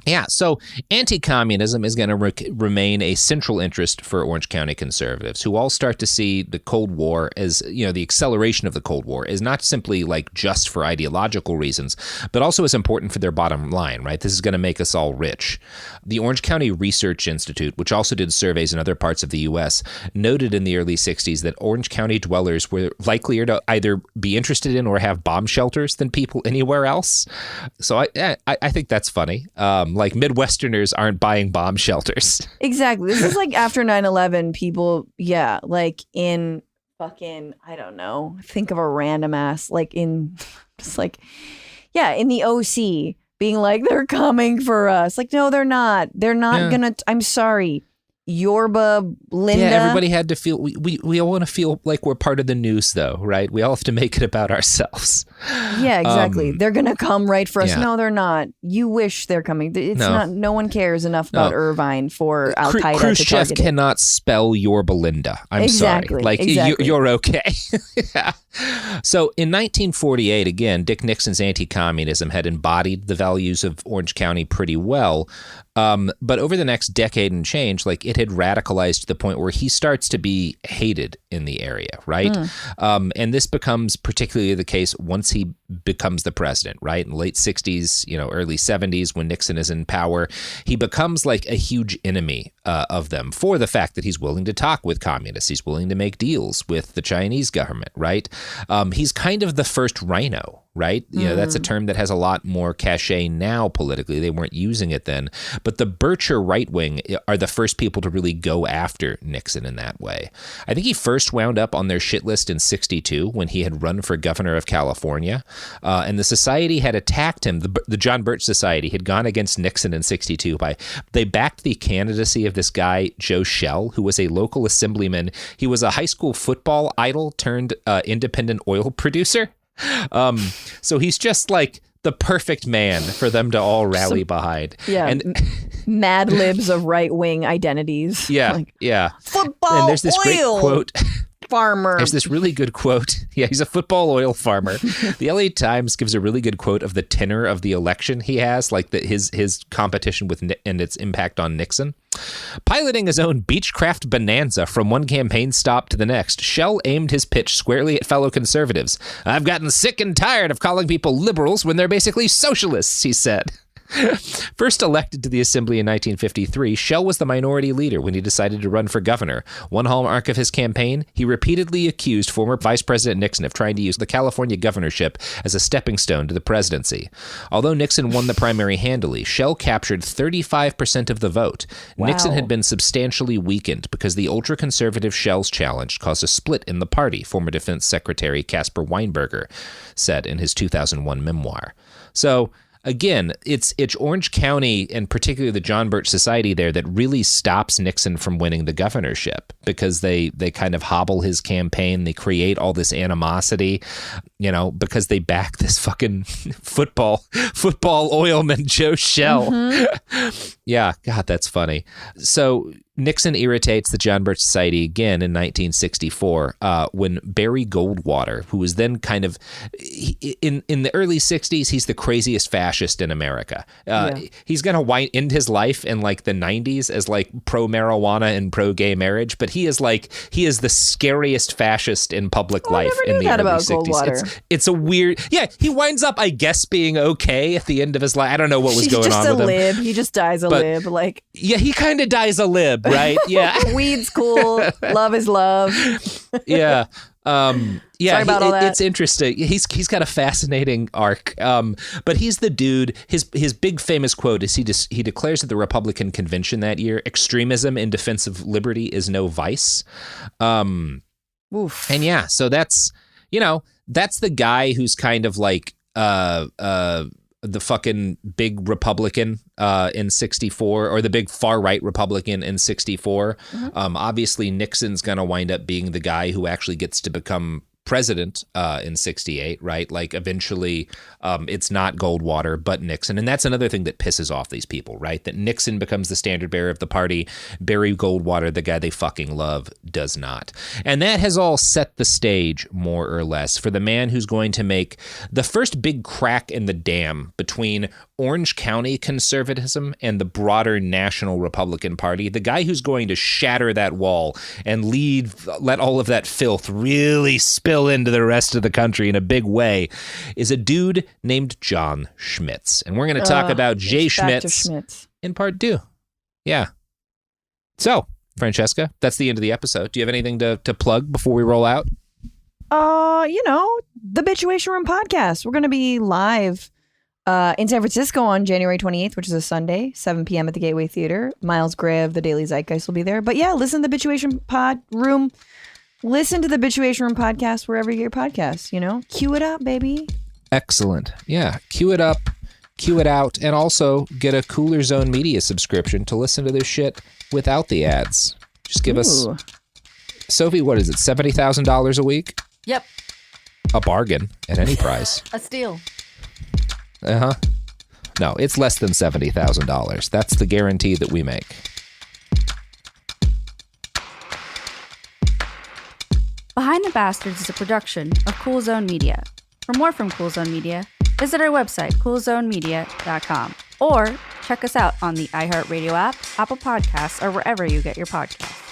Yeah, so anti-communism is going to remain a central interest for Orange County conservatives, who all start to see the Cold War as, the acceleration of the Cold War is not simply like just for ideological reasons, but also as important for their bottom line, right? This is going to make us all rich. The Orange County Research Institute, which also did surveys in other parts of the U.S., noted in the early 60s that Orange County dwellers were likelier to either be interested in or have bomb shelters than people anywhere else. So I think that's funny. Like Midwesterners aren't buying bomb shelters. Exactly. This is like after 9/11, people, like in fucking, I don't know, think of a random ass, like in just like, in the OC being like, they're coming for us. Like, no, they're not. They're not gonna, I'm sorry. Yorba, Linda. Yeah, everybody had to feel, we all want to feel like we're part of the news though, right? We all have to make it about ourselves. Yeah, exactly. They're going to come right for us. Yeah. No, they're not. You wish they're coming. It's not, no one cares enough about Irvine for Al-Qaeda to Khrushchev target it. cannot spell Yorba Linda. I'm sorry. Like, you're okay. Yeah. So in 1948, again, Dick Nixon's anti-communism had embodied the values of Orange County pretty well. But over the next decade and change, like it had radicalized to the point where he starts to be hated in the area, right? And this becomes particularly the case once he becomes the president, right? In the late 60s, early 70s, when Nixon is in power, he becomes like a huge enemy of them for the fact that he's willing to talk with communists. He's willing to make deals with the Chinese government, right? He's kind of the first rhino, right? That's a term that has a lot more cachet now politically. They weren't using it then. But the Bircher right wing are the first people to really go after Nixon in that way. I think he first wound up on their shit list in 62 when he had run for governor of California. And the society had attacked him. The John Birch Society had gone against Nixon in 62 they backed the candidacy of this guy, Joe Schell, who was a local assemblyman. He was a high school football idol turned independent oil producer. So he's just like the perfect man for them to all rally behind. Yeah. And Mad Libs of right-wing identities. Yeah. Yeah. Football And there's this great oil quote. farmer. There's this really good quote. Yeah, he's a football oil farmer. The LA Times gives a really good quote of the tenor of the election he has, like his competition with and its impact on Nixon. Piloting his own Beechcraft bonanza from one campaign stop to the next, Shell aimed his pitch squarely at fellow conservatives. I've gotten sick and tired of calling people liberals when they're basically socialists, he said. First elected to the assembly in 1953, Shell was the minority leader when he decided to run for governor. One hallmark of his campaign, he repeatedly accused former Vice President Nixon of trying to use the California governorship as a stepping stone to the presidency. Although Nixon won the primary handily, Shell captured 35% of the vote. Wow. Nixon had been substantially weakened because the ultra-conservative Shell's challenge caused a split in the party, former Defense Secretary Caspar Weinberger said in his 2001 memoir. So, again, it's Orange County and particularly the John Birch Society there that really stops Nixon from winning the governorship because they kind of hobble his campaign. They create all this animosity, because they back this fucking football oilman Joe Shell. Mm-hmm. Yeah, God, that's funny. So Nixon irritates the John Birch Society again in 1964 when Barry Goldwater, who was then kind of in the early 60s, he's the craziest fascist in America. He's going to end his life in like the 90s as like pro marijuana and pro gay marriage, but he is the scariest fascist in public life in the early 60s. It's a weird, he winds up, I guess, being okay at the end of his life. I don't know what was going on with him. He's just a lib. He just dies a lib. Like, yeah, he kind of dies a lib. Right? Yeah. Weed's cool. Love is love. Yeah. Sorry about all that. It's interesting. He's got a fascinating arc. But he's the dude. His big famous quote is he declares at the Republican convention that year, extremism in defense of liberty is no vice. Oof. And yeah, so that's the guy who's kind of like the fucking big Republican in 64, or the big far-right Republican in 64. Mm-hmm. Obviously, Nixon's going to wind up being the guy who actually gets to become president in 68, right? Like eventually it's not Goldwater, but Nixon. And that's another thing that pisses off these people, right? That Nixon becomes the standard bearer of the party. Barry Goldwater, the guy they fucking love, does not. And that has all set the stage, more or less, for the man who's going to make the first big crack in the dam between Orange County conservatism and the broader National Republican Party. The guy who's going to shatter that wall and let all of that filth really spill into the rest of the country in a big way is a dude named John Schmitz. And we're going to talk about Jay Schmitz in part 2. Yeah. So, Francesca, that's the end of the episode. Do you have anything to plug before we roll out? The Bitchuation Room podcast. We're going to be live in San Francisco on January 28th, which is a Sunday, 7 p.m. at the Gateway Theater. Miles Gray of the Daily Zeitgeist will be there. But yeah, listen to the Bitchuation Pod Room. Listen to the Bitchuation Room podcast wherever you get your podcasts, Cue it up, baby. Excellent. Yeah. Cue it up, cue it out, and also get a Cooler Zone Media subscription to listen to this shit without the ads. Just give us, Sophie, what is it, $70,000 a week? Yep. A bargain at any price. A steal. Uh-huh. No, it's less than $70,000. That's the guarantee that we make. Behind the Bastards is a production of Cool Zone Media. For more from Cool Zone Media, visit our website, coolzonemedia.com, or check us out on the iHeartRadio app, Apple Podcasts, or wherever you get your podcasts.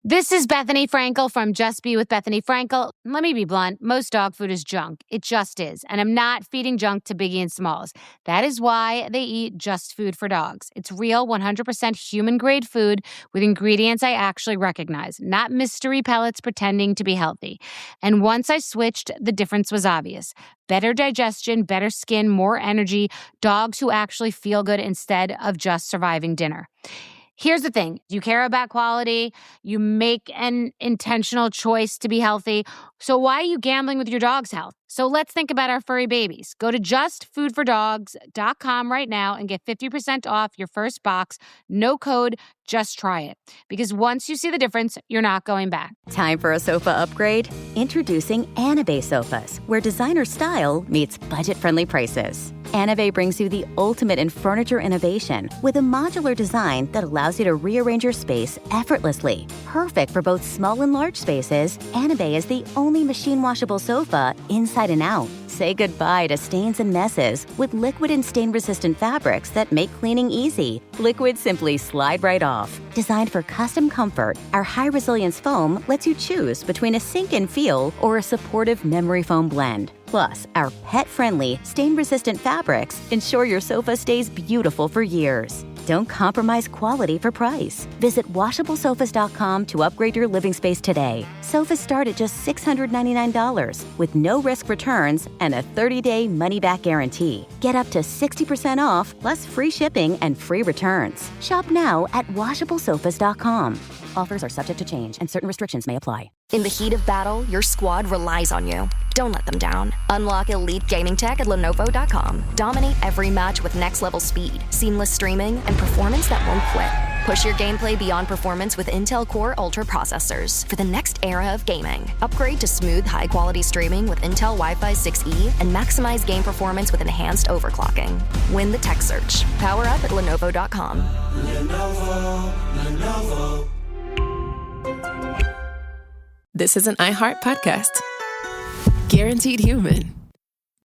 This is Bethany Frankel from Just Be with Bethany Frankel. Let me be blunt. Most dog food is junk. It just is. And I'm not feeding junk to Biggie and Smalls. That is why they eat Just Food for Dogs. It's real, 100% human-grade food with ingredients I actually recognize, not mystery pellets pretending to be healthy. And once I switched, the difference was obvious. Better digestion, better skin, more energy, dogs who actually feel good instead of just surviving dinner. Here's the thing. You care about quality. You make an intentional choice to be healthy. So why are you gambling with your dog's health? So let's think about our furry babies. Go to justfoodfordogs.com right now and get 50% off your first box. No code, just try it. Because once you see the difference, you're not going back. Time for a sofa upgrade? Introducing Anabay sofas, where designer style meets budget-friendly prices. Anabay brings you the ultimate in furniture innovation with a modular design that allows you to rearrange your space effortlessly. Perfect for both small and large spaces, Anabay is the only machine-washable sofa inside and out. Say goodbye to stains and messes with liquid and stain-resistant fabrics that make cleaning easy. Liquid simply slide right off. Designed for custom comfort, our high-resilience foam lets you choose between a sink-in feel or a supportive memory foam blend. Plus, our pet-friendly, stain-resistant fabrics ensure your sofa stays beautiful for years. Don't compromise quality for price. Visit washablesofas.com to upgrade your living space today. Sofas start at just $699 with no-risk returns and a 30-day money-back guarantee. Get up to 60% off, plus free shipping and free returns. Shop now at washablesofas.com. Offers are subject to change and certain restrictions may apply. In the heat of battle, your squad relies on you. Don't let them down. Unlock elite gaming tech at Lenovo.com. Dominate every match with next-level speed, seamless streaming, and performance that won't quit. Push your gameplay beyond performance with Intel Core Ultra processors for the next era of gaming. Upgrade to smooth, high-quality streaming with Intel Wi-Fi 6E and maximize game performance with enhanced overclocking. Win the tech search. Power up at Lenovo.com. Lenovo. This is an iHeart podcast. Guaranteed human.